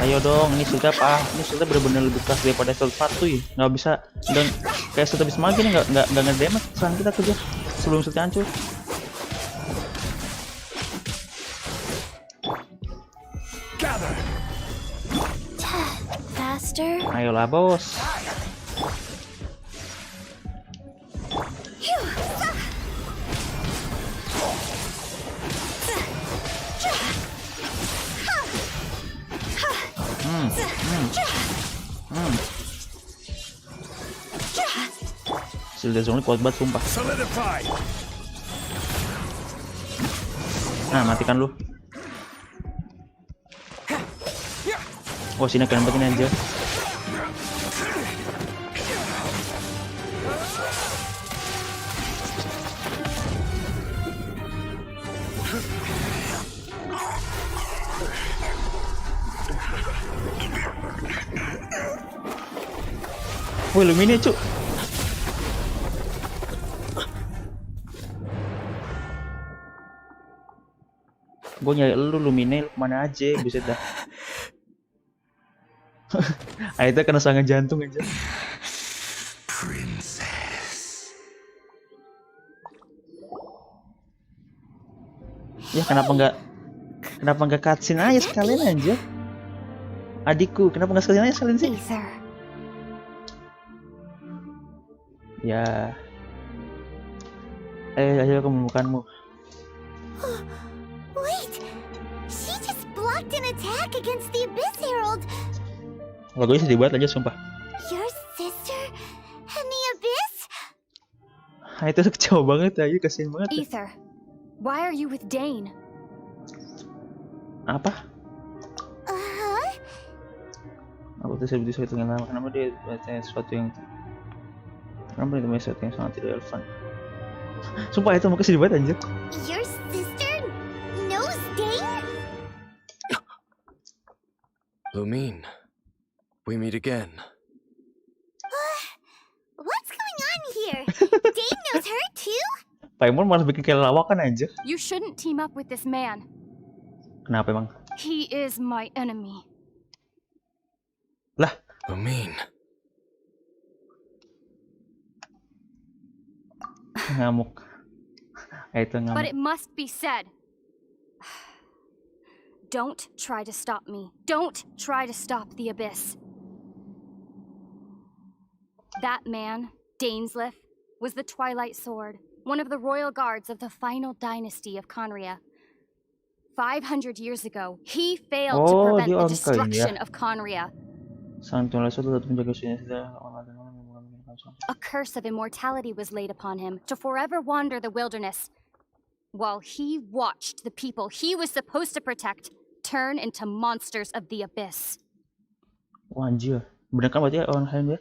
Ayo dong, ini sudah Ini sudah benar-benar lebih keras daripada shield 1 ya. Nggak bisa, dan kayak shield habis magi nih nggak nge-damage serangan kita tuh dia sebelum shield hancur. Faster. Ayolah bos. Shield Zone kuat banget sumpah. Nah, matikan lu. Oh, sini kalian batin aja. Wih, Luminence cuk. Gue nyari lu Luminence, kemana aja, buset dah. Aida kena serangan jantung aja. Princess. Ya kenapa nggak cutscene aja sekalian aja. Adikku, kenapa nggak sekalian aja sekalian sih? Ether. Ya. Ayo kememukanmu. Wait! She just blocked an attack against the Abyss Herald! Lagunya sedih banget aja sumpah. Your sister and the Abyss? Itu kecewa banget aja, kasihan banget. Ether, why are you with Dane? Apa? Uh-huh. Aku tuh sedih dengan nama. Kenapa dia baca sesuatu yang sangat tidak relevan? Sumpah itu muka sedih banget anjir. Your sister knows Dane? Lumine, we meet again. What's going on here? Dane knows her too? Paimon malah bikin kayak lawakan aja. You shouldn't team up with this man. Kenapa emang? He is my enemy. Lah, Lumine. ngamuk. Itu ngamuk. But it must be said. Don't try to stop me. Don't try to stop the Abyss. That man, Dainsleif, was the Twilight Sword, one of the royal guards of the final dynasty of Conria. 500 years ago, he failed to prevent the destruction of Conria. A curse of immortality was laid upon him to forever wander the wilderness, while he watched the people he was supposed to protect turn into monsters of the Abyss. Wah, anjir. Bener kan berarti orang lain dia?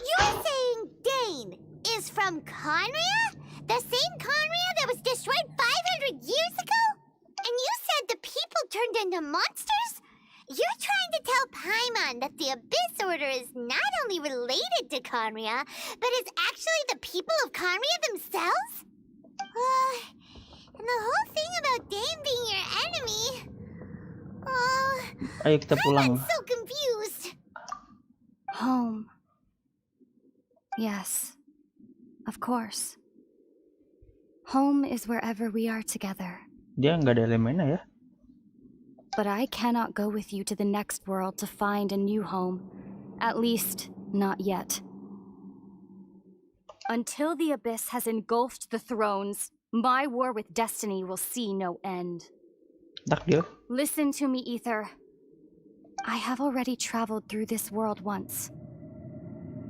You're saying Dane is from Conria? The same Conria that was destroyed 500 years ago? And you said the people turned into monsters? You're trying to tell Paimon that the Abyss Order is not only related to Conria, but is actually the people of Conria themselves? And the whole thing about Dane being your enemy... Ayo kita pulang. I'm so confused. Home. Yes, of course. Home is wherever we are together. Dia nggak ada elemennya ya? But I cannot go with you to the next world to find a new home. At least, not yet. Until the Abyss has engulfed the thrones, my war with destiny will see no end. Takdir. Listen to me, Ether. I have already traveled through this world once.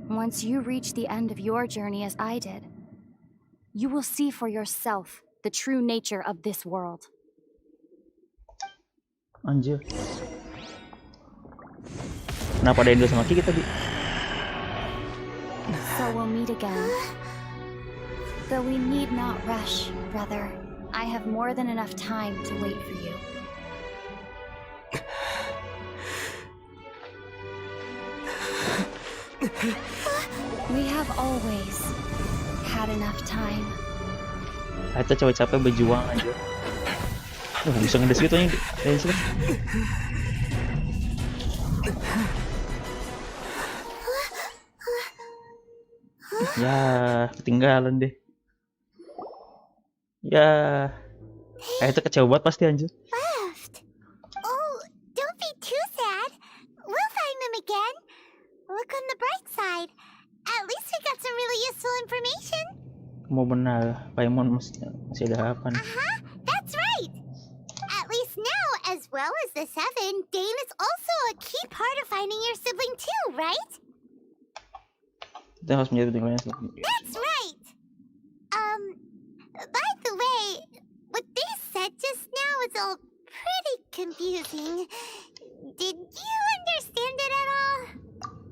Once you reach the end of your journey as I did, you will see for yourself the true nature of this world. Anjir. Kenapa ada Indo sama Kiki tadi? So we'll meet again. Though we need not rush, brother. I have more than enough time to wait for you. We have always had enough time. Kita capek-capek berjuang aja. Bisa ngedes gitu nih. Ya, ketinggalan deh. Ya, itu kecewa banget pasti anjir. Left. Oh, don't be too sad. We'll find them again. Look on the bright side. At least we got some really useful information. Kamu benar, Paimon masih ada harapan. That's right. At least now, as well as the 7, Dane is also a key part of finding your sibling too, right? Kita harus menjadi penting lainnya. That's right. By the way, what they said just now is all pretty confusing. Did you understand it at all?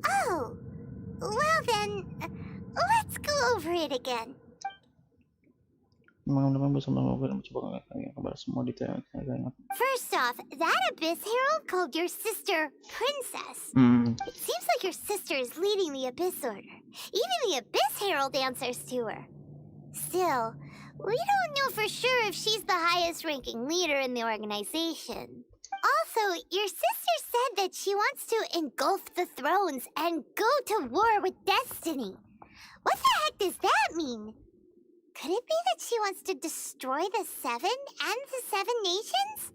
Oh, well then, let's go over it again. First off, that Abyss Herald called your sister Princess. It seems like your sister is leading the Abyss Order. Even the Abyss Herald answers to her. Still, we don't know for sure if she's the highest ranking leader in the organization. Also, your sister said that she wants to engulf the thrones and go to war with Destiny. What the heck does that mean? Could it be that she wants to destroy the 7 and the 7 nations?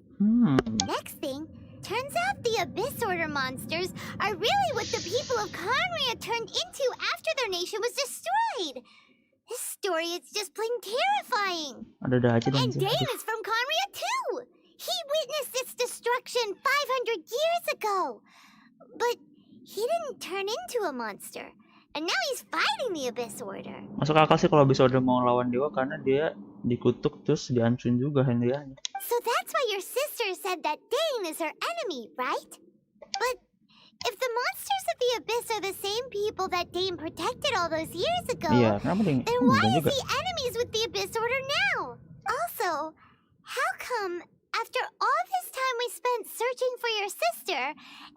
Next thing, turns out the Abyss Order monsters are really what the people of Conria turned into after their nation was destroyed. This story is just plain terrifying. And Dane is from Conria too. He witnessed its destruction 500 years ago. But he didn't turn into a monster. And now he's fighting the Abyss Order. Masuk akal sih kalau Abyss Order mau lawan dewa karena dia dikutuk terus dihancurkan juga Henryanya. So that's why your sister said that Dane is her enemy, right? But if the monsters of the Abyss are the same people that Dane protected all those years ago, then why is he enemies with the Abyss Order now? Also, how come after all this time we spent searching for your sister,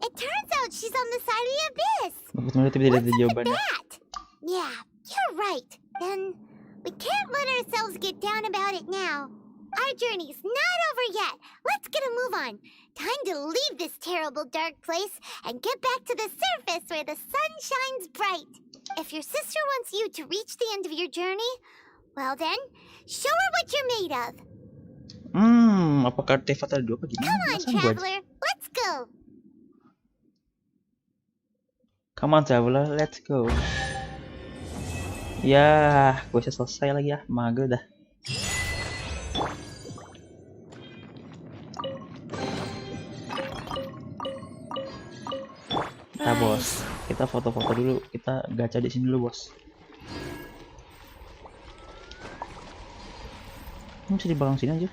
it turns out she's on the side of the Abyss? What's up with that? Yeah, you're right. Then we can't let ourselves get down about it now. Our journey's not over yet. Let's get a move on. Time to leave this terrible dark place and get back to the surface where the sun shines bright. If your sister wants you to reach the end of your journey, well then, show her what you're made of. Apakah teyvat ada 2 apa gimana? Come on, traveler, let's go. Come on, traveler, let's go. Ya, gue bisa selesai lagi ya, mager dah. Nah, bos, kita foto-foto dulu, kita gacha di sini dulu, bos. Bisa di belakang sini aja.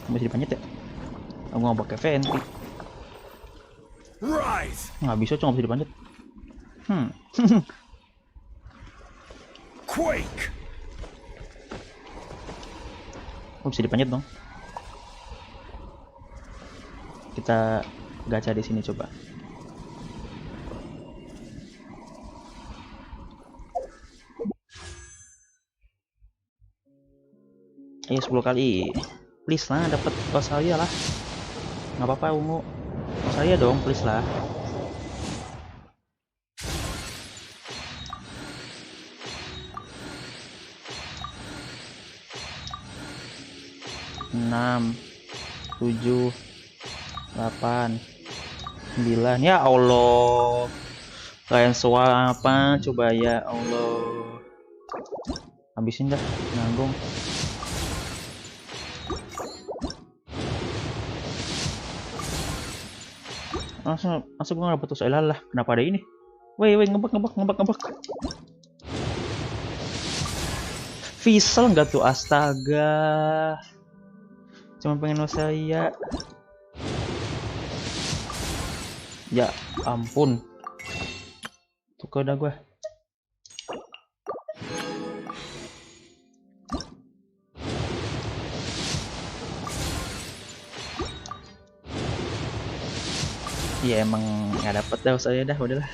Bisa dipanjat ya? Aku nggak pakai VNT. Nggak bisa, cuma bisa dipanjat. Quake. Oh, bisa dipanjat dong. Kita gacha di sini coba. Ayo 10 kali. Please lah, dapat Rosalia lah. Nggak apa-apa ungu. Rosalia dong, please lah. Enam, 7, 8, 9. Ya Allah. Kalian suara apa? Coba ya Allah. Habisin dah, nanggung. Masa gue gak dapet lah. Kenapa ada ini? Woi, ngebak. Visel nggak tuh? Astaga. Cuma pengen saya. Ya ampun. Tuh kode gue. Ya emang nggak dapet dah saya dah, udahlah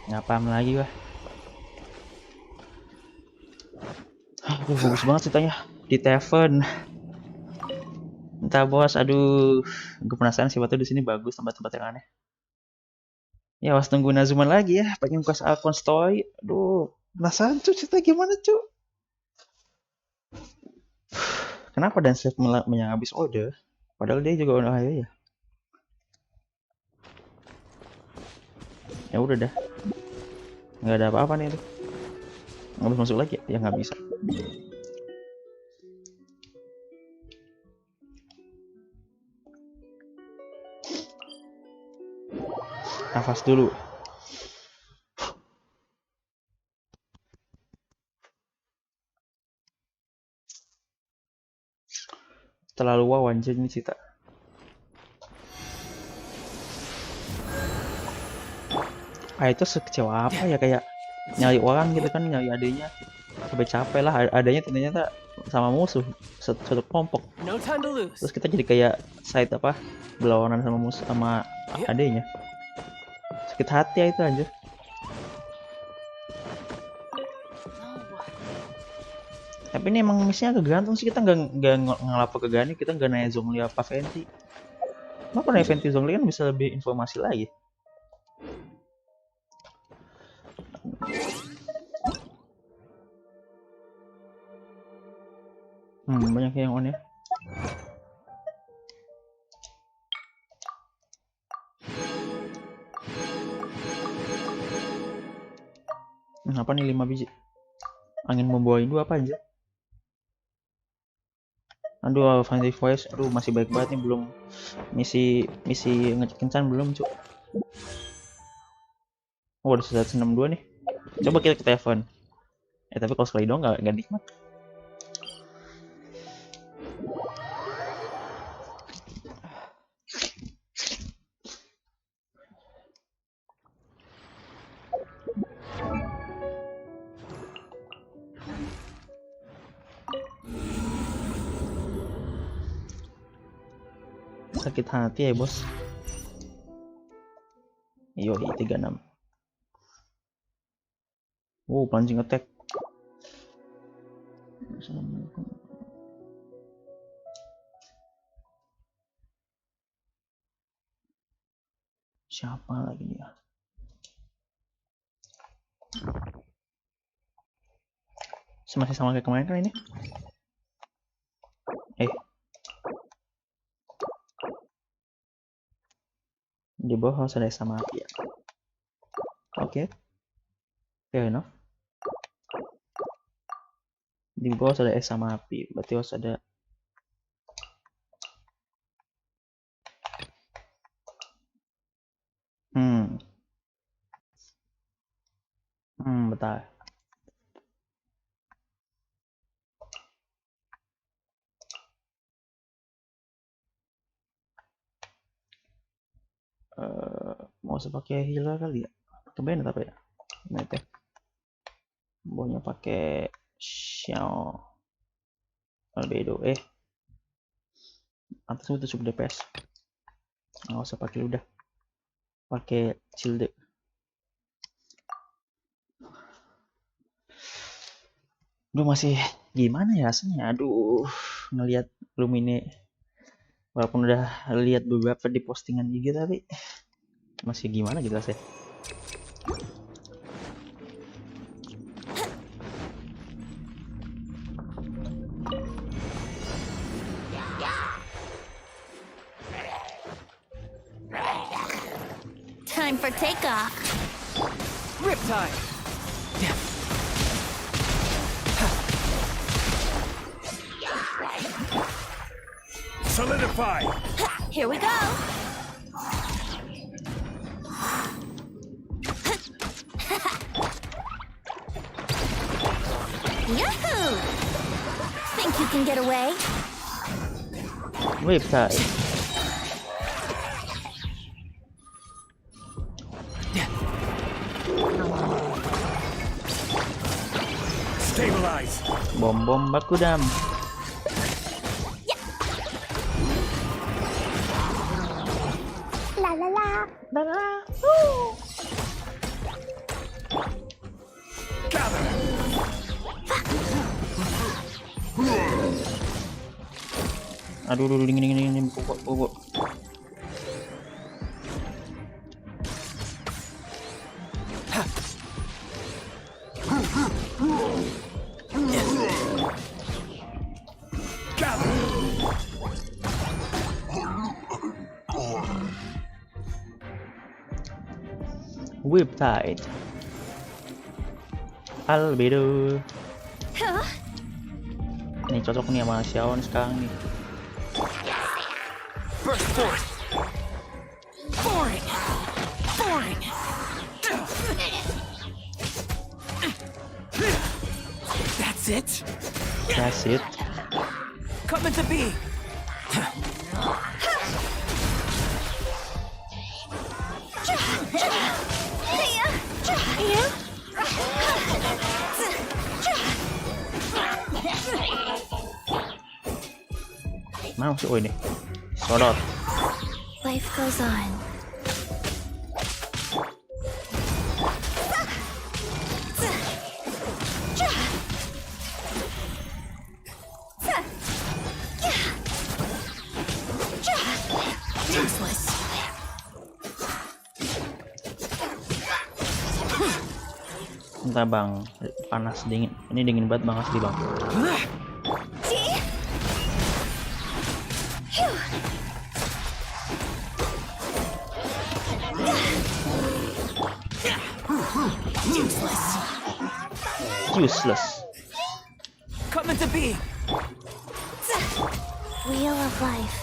nggak paham lagi gua. Bagus banget ceritanya di tavern. Entah bos, aduh, gue penasaran sih waktu di sini bagus tempat-tempat yang aneh. Ya, was tunggu Nazuman lagi ya, pengen buka Archon story. Aduh, penasaran cuy, cerita gimana cuy? Kenapa dan Slave yang habis order? Padahal dia juga udah ayo ya. Ya udah dah, nggak ada apa-apa nih tuh. Nggak bisa masuk lagi ya nggak bisa. Nafas dulu. Terlalu wow anjir ini cerita. Itu sekecewa apa ya, kayak nyari orang gitu kan, nyari adanya sampai capek lah, adanya ternyata sama musuh satu kelompok. No time to lose. Terus kita jadi kayak side apa, berlawanan sama musuh sama adanya. Sakit hati ya itu anjir. Tapi ini emang misinya kegantung sih, kita nggak ngelapor ke Gani, kita nggak nanya Zhongli apa Venti. Kenapa nanya Venti Zhongli kan bisa lebih informasi lagi. Banyak yang on ya. Apa nih 5 biji? Angin membawahi 2 apa aja? Aduh, Fancy Voice, aduh masih baik banget nih, belum misi ngecek kencan belum cuk. Oh udah 162 nih. Coba kita ke telepon. Tapi kalau sekali dong nggak nikmat. Sakit hati ya bos. Yoi 36. Plunging attack. Assalamualaikum. Siapa lagi dia? Masih sama kayak kemarin kan ini? Di bawah harus ada sama api ya. Oke. Fair enough. Di bawah harus ada es sama api, berarti harus ada bentar. Mau pakai healer kali ya? Pakai banner apa ya? Nah itu. Bawahnya pakai Xiao Albedo. Atas itu cukup DPS. Nggak usah pakai udah. Pakai shield. Aduh masih gimana ya rasanya? Aduh ngelihat Luminance. Walaupun udah lihat beberapa di postingan IG tapi masih gimana gitu sih. Time for takeoff. Riptide. Solidify. Here we go. Yahoo! Think you can get away? Riptide. Stabilize. Bom bakudam. La la la. La la. Gather. Aduh, dingin, bubuk. Whip tide. Albedo. Ini cocok nih sama Xiaon sekarang nih. Burst forth. Boring. That's it. Coming to be. Mau sih, ini sodot. Life goes on. Useless. Entah bang, panas dingin. Ini dingin banget bang, asli bang. Useless. Coming to be. Wheel of life.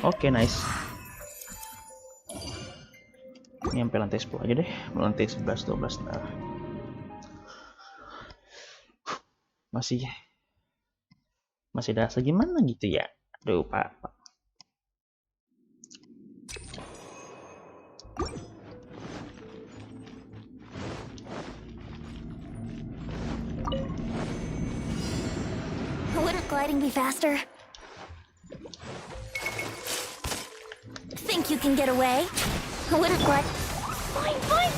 Oke, nice. Ini sampai lantai 10 aja deh, lantai 11, 12 nah. Masih ada gimana gitu ya. Aduh, Pak. Wouldn't gliding be faster? Think you can get away? Wouldn't glide... Fine, move!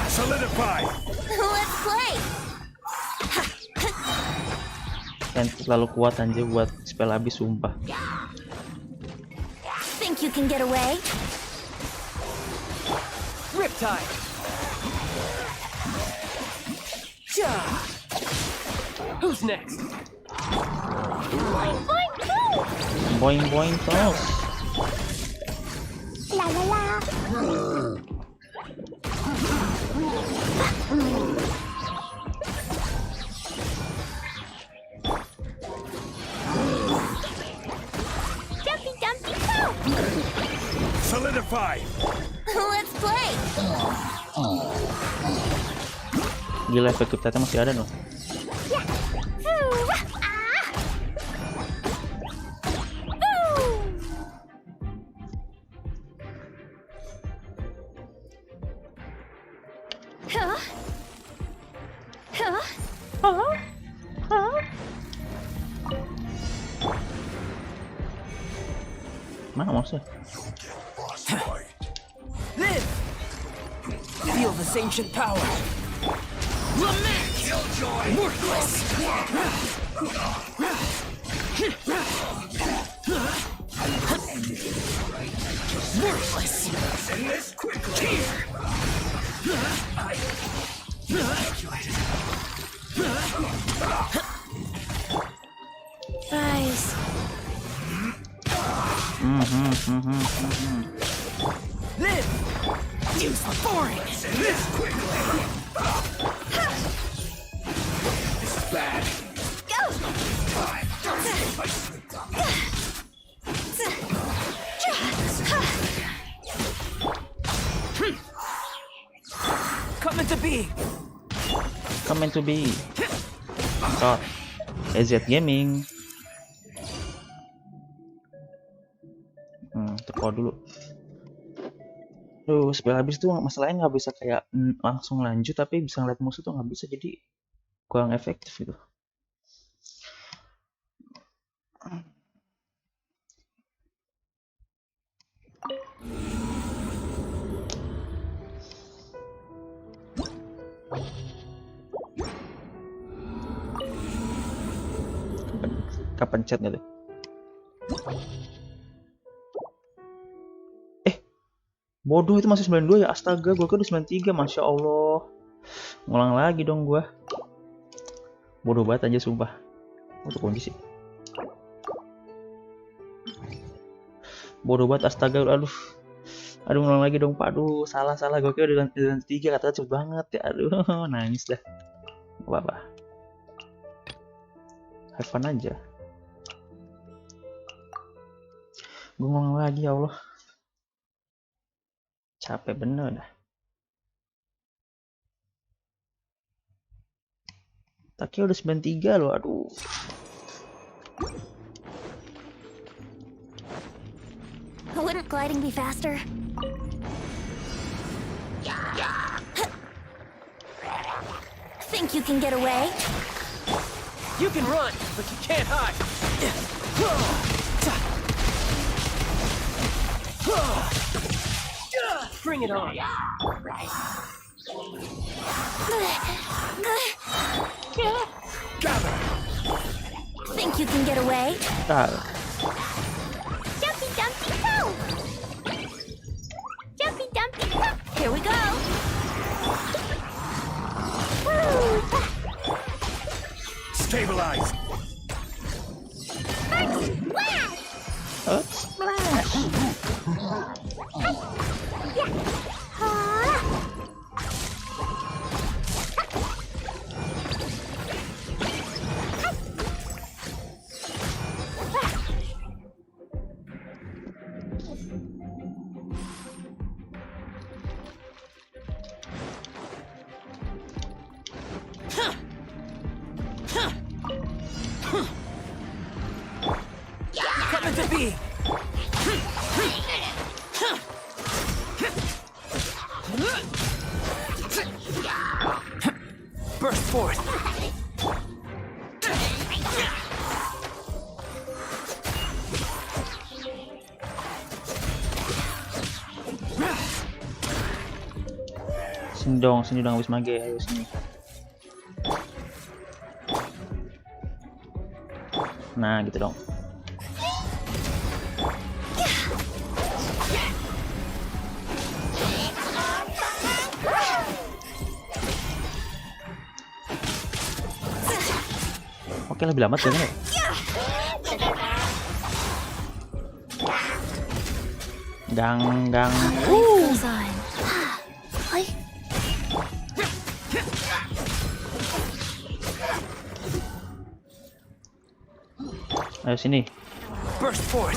Solidify. Let's play! Kan terlalu kuat anjir buat spell habis, sumpah. Think you can get away? Riptide. Who's next? Fine, move! Boing terus. La la la! Dumpy, go! Solidify. Let's play! Gila, efek kita masih ada loh. Mana maksudnya? Live. Feel this ancient power. Lament. Worthless. Worthless. Send this quickly. Rise. Live. Use the boring. Send this quickly. This is bad. Go! Coming to be. Stop. EZ Gaming. Teko dulu. Duh, spell habis tuh masalahnya nggak bisa kayak langsung lanjut, tapi bisa ngeliat musuh tuh nggak bisa, jadi kurang efektif gitu. Kapan chatnya tuh? Bodoh, itu masih 92 ya. Astaga, gue kan udah 93. Masya Allah. Ngulang lagi dong gue. Bodoh banget aja sumpah. Untuk kunci sih. Bodoh banget, astaga. Aduh, ngulang lagi dong Pak. Aduh, salah. Gue kira udah 93, katanya cepet banget ya. Aduh, nangis dah. Gak apa-apa. Have fun aja. Gue ngulang lagi, ya Allah. Capek bener dah. Taki udah 93 loh, aduh. Wouldn't gliding be faster? Think you can get away? You can run, but you can't hide. Bring it on. Think you can get away? Jumpy Dumpty Go! Jumpy Dumpty Go! Here we go. Stabilize. Splash. Coming to be. Burst forth. Sini dong habis mage, ayo sini. Nah, gitu dong. Oke, lebih lama ya kan ya? Dang. Goes on. Ayo sini. Burst forth.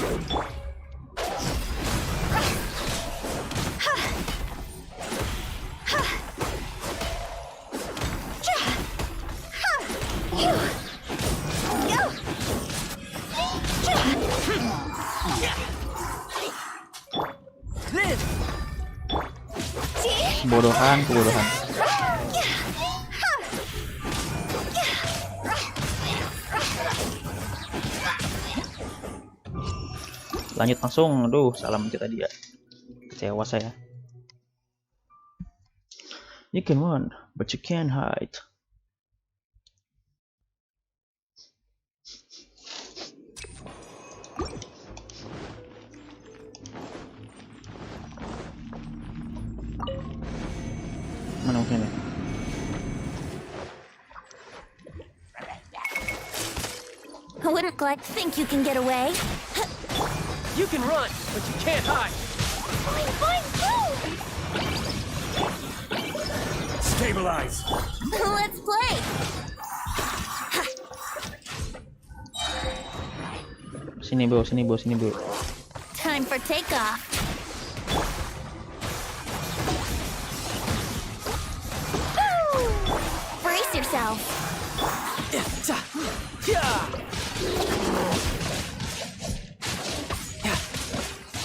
Kebodohan. Lanjut langsung. Aduh, salah mencet tadi ya. Kecewa saya. You can run, but you can't hide. Mana mungkin ya? Wouldn't glide. Think you can get away? You can run, but you can't hide. Stabilize. Let's play. Sini bro. Time for takeoff. Brace yourself.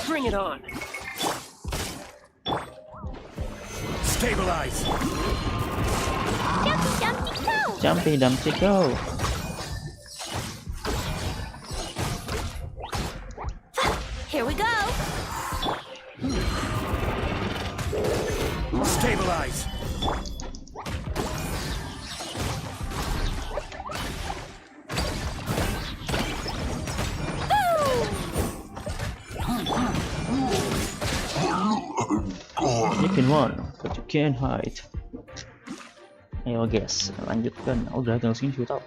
Bring it on. Stabilize. Jumpy Dumpty Go. Stabilize. You can run, but you can't hide. Ayo guys, lanjutkan. Oh, udah tinggal sini juga tau.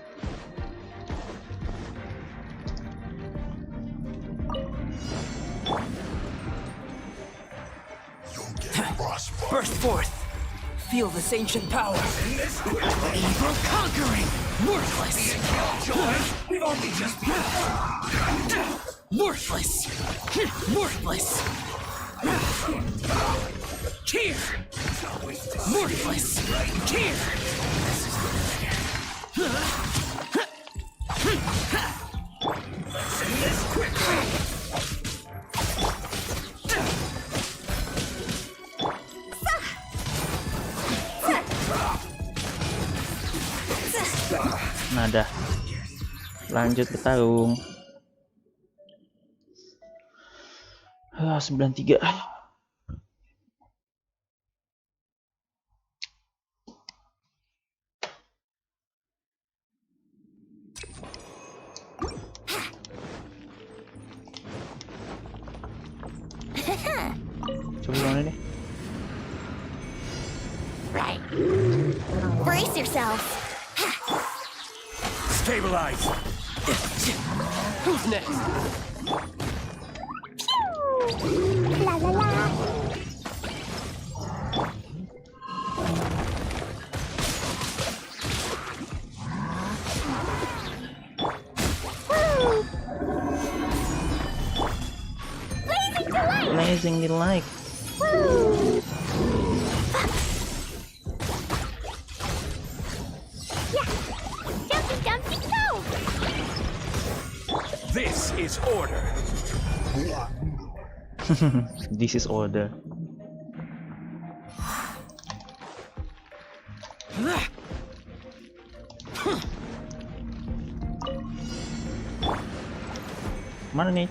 Burst forth. Feel this ancient power. Evil conquering. Worthless. We've only just worthless. Worthless. Here. Worthless. Here. Nah, dah. Lanjut ke tarung. 93. Coba mana nih? Right. Brace yourself. Stabilize. Who's next? La la la. Blazing delight. Jumpy, jumpy, go! This is order. This is order. Mana nih?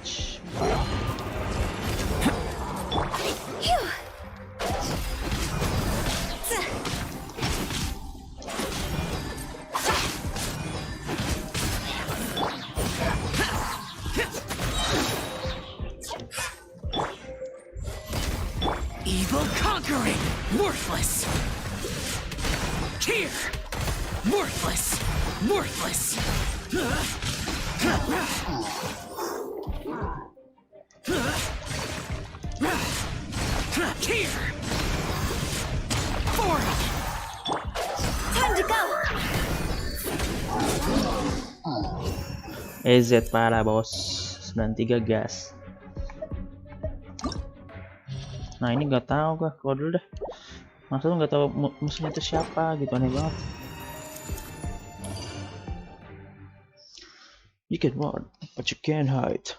Evil conquering. Worthless. Here. Worthless. Worthless. Here. Forward. Time to go! EZ parah bos. 93 gas. Nah ini nggak tahu gua, keluar dulu dah. Maksudnya nggak tahu musuhnya itu siapa gitu, aneh banget. You can run, but you can't hide.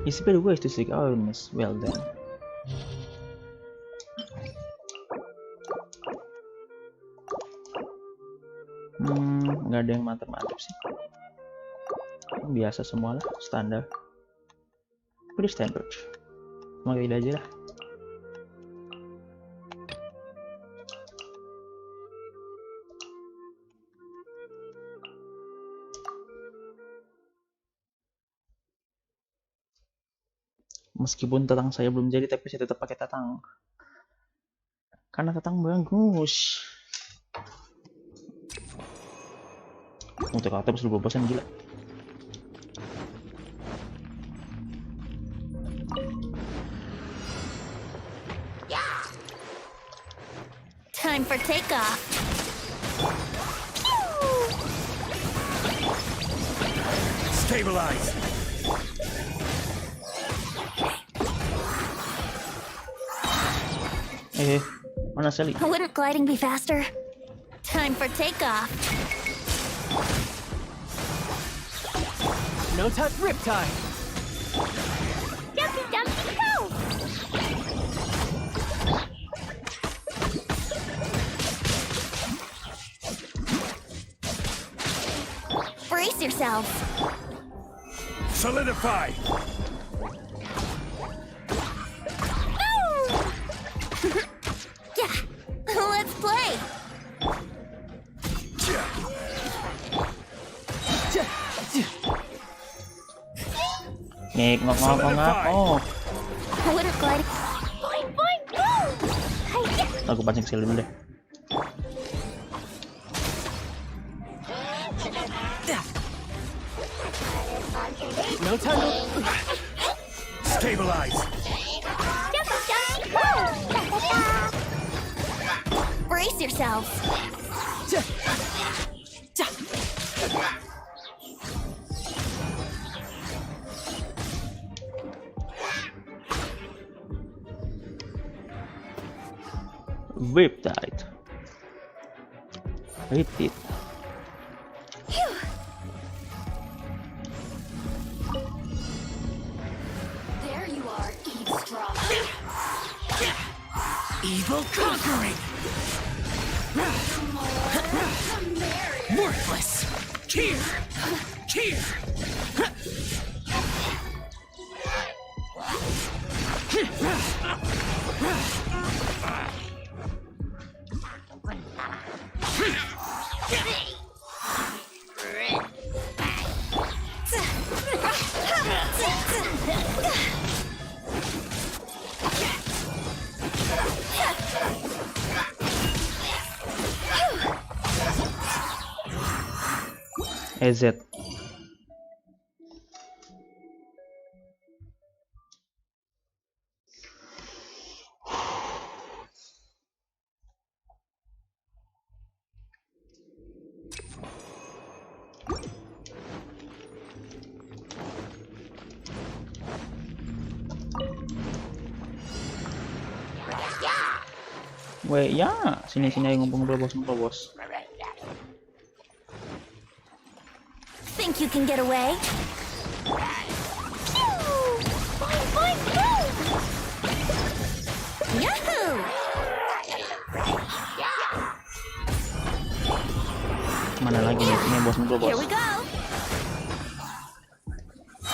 Is there better ways to seek awareness? Well then. Nggak ada yang mantap-mantap sih. Biasa semua lah, standar. Pretty standard. Cuma kayak aja lah. Meskipun tatang saya belum jadi, tapi saya tetap pakai tatang. Karena tatang bagus. Untuk kata harus bosan gila. Time for takeoff. Stabilize. Mana Sally? Wouldn't gliding be faster? Time for takeoff. No touch riptide. Jumpy, jumpy, go! Brace yourselves. Solidify! Yeah, let's play. Ngok. Would have glided. Boing, boing, boom! Aku pancing sil dulu deh. No time. Stabilize! Brace yourselves. Whip tight. Repeat. There you are, eavesdropper. Evil conquering! Worthless! Here! Here! EZ. Weh ya, sini ayo ngobrol bos. Think you can get away? Boing, boing, boom! Yahoo! Mana lagi nih? Ini bos ngobrol Here bos. we go.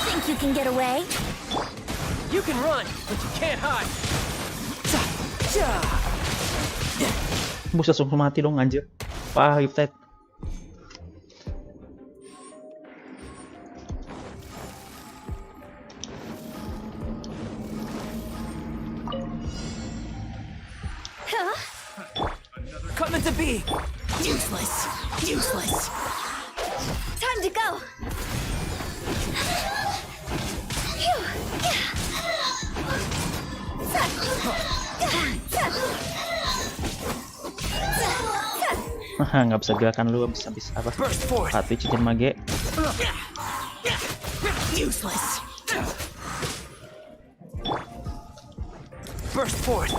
Think you can get away? You can run, but you can't hide. Bos langsung mati dong anjir. Pah, Riptide. Coming to be! Useless! Useless! Time to go. Haha, nggak bisa gerakan lu habis apa? Burst forth! Hati cincin mage. Useless! Burst forth!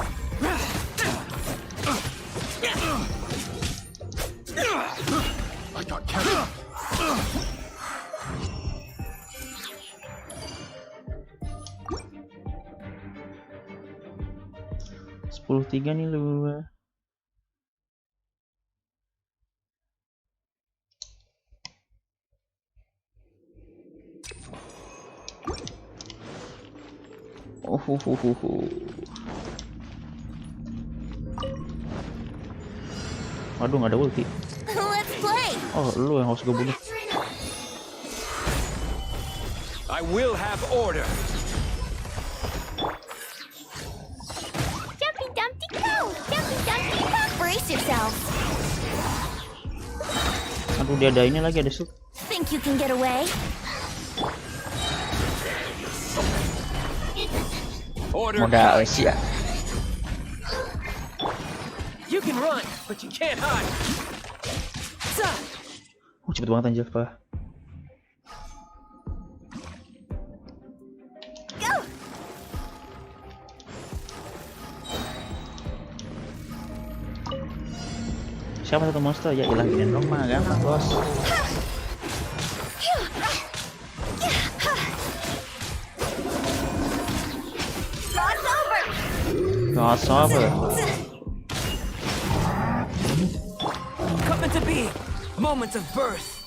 I got carried. 10-3 nih lu. Waduh, nggak ada ulti. Let's play. Oh, lu yang harus gue bunuh. I will have order. Jumpy Dumpty go! Jumpy Dumpty go! Brace yourself. Aduh, dia ada ini lagi, ada sub. Think you can get away? Order. Modal sih ya. You can run, but you can't hide. Cepet banget anjir, Pak. Go! Siapa satu monster? Ya ilah, gini dong mah, gampang bos. Crossover. Coming to be! Moments of birth!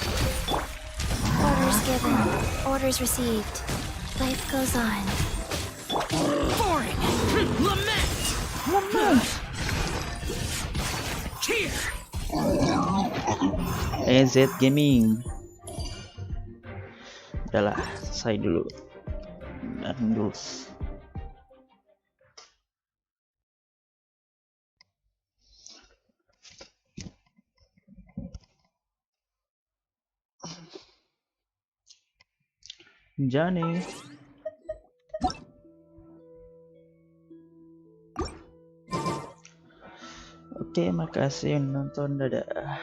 Orders given, orders received. Life goes on. Boring! Lament! Here! EZ Gaming. Udahlah, selesai dulu. Bareng dulu. Johnny. Oke, makasih yang nonton. Dadah.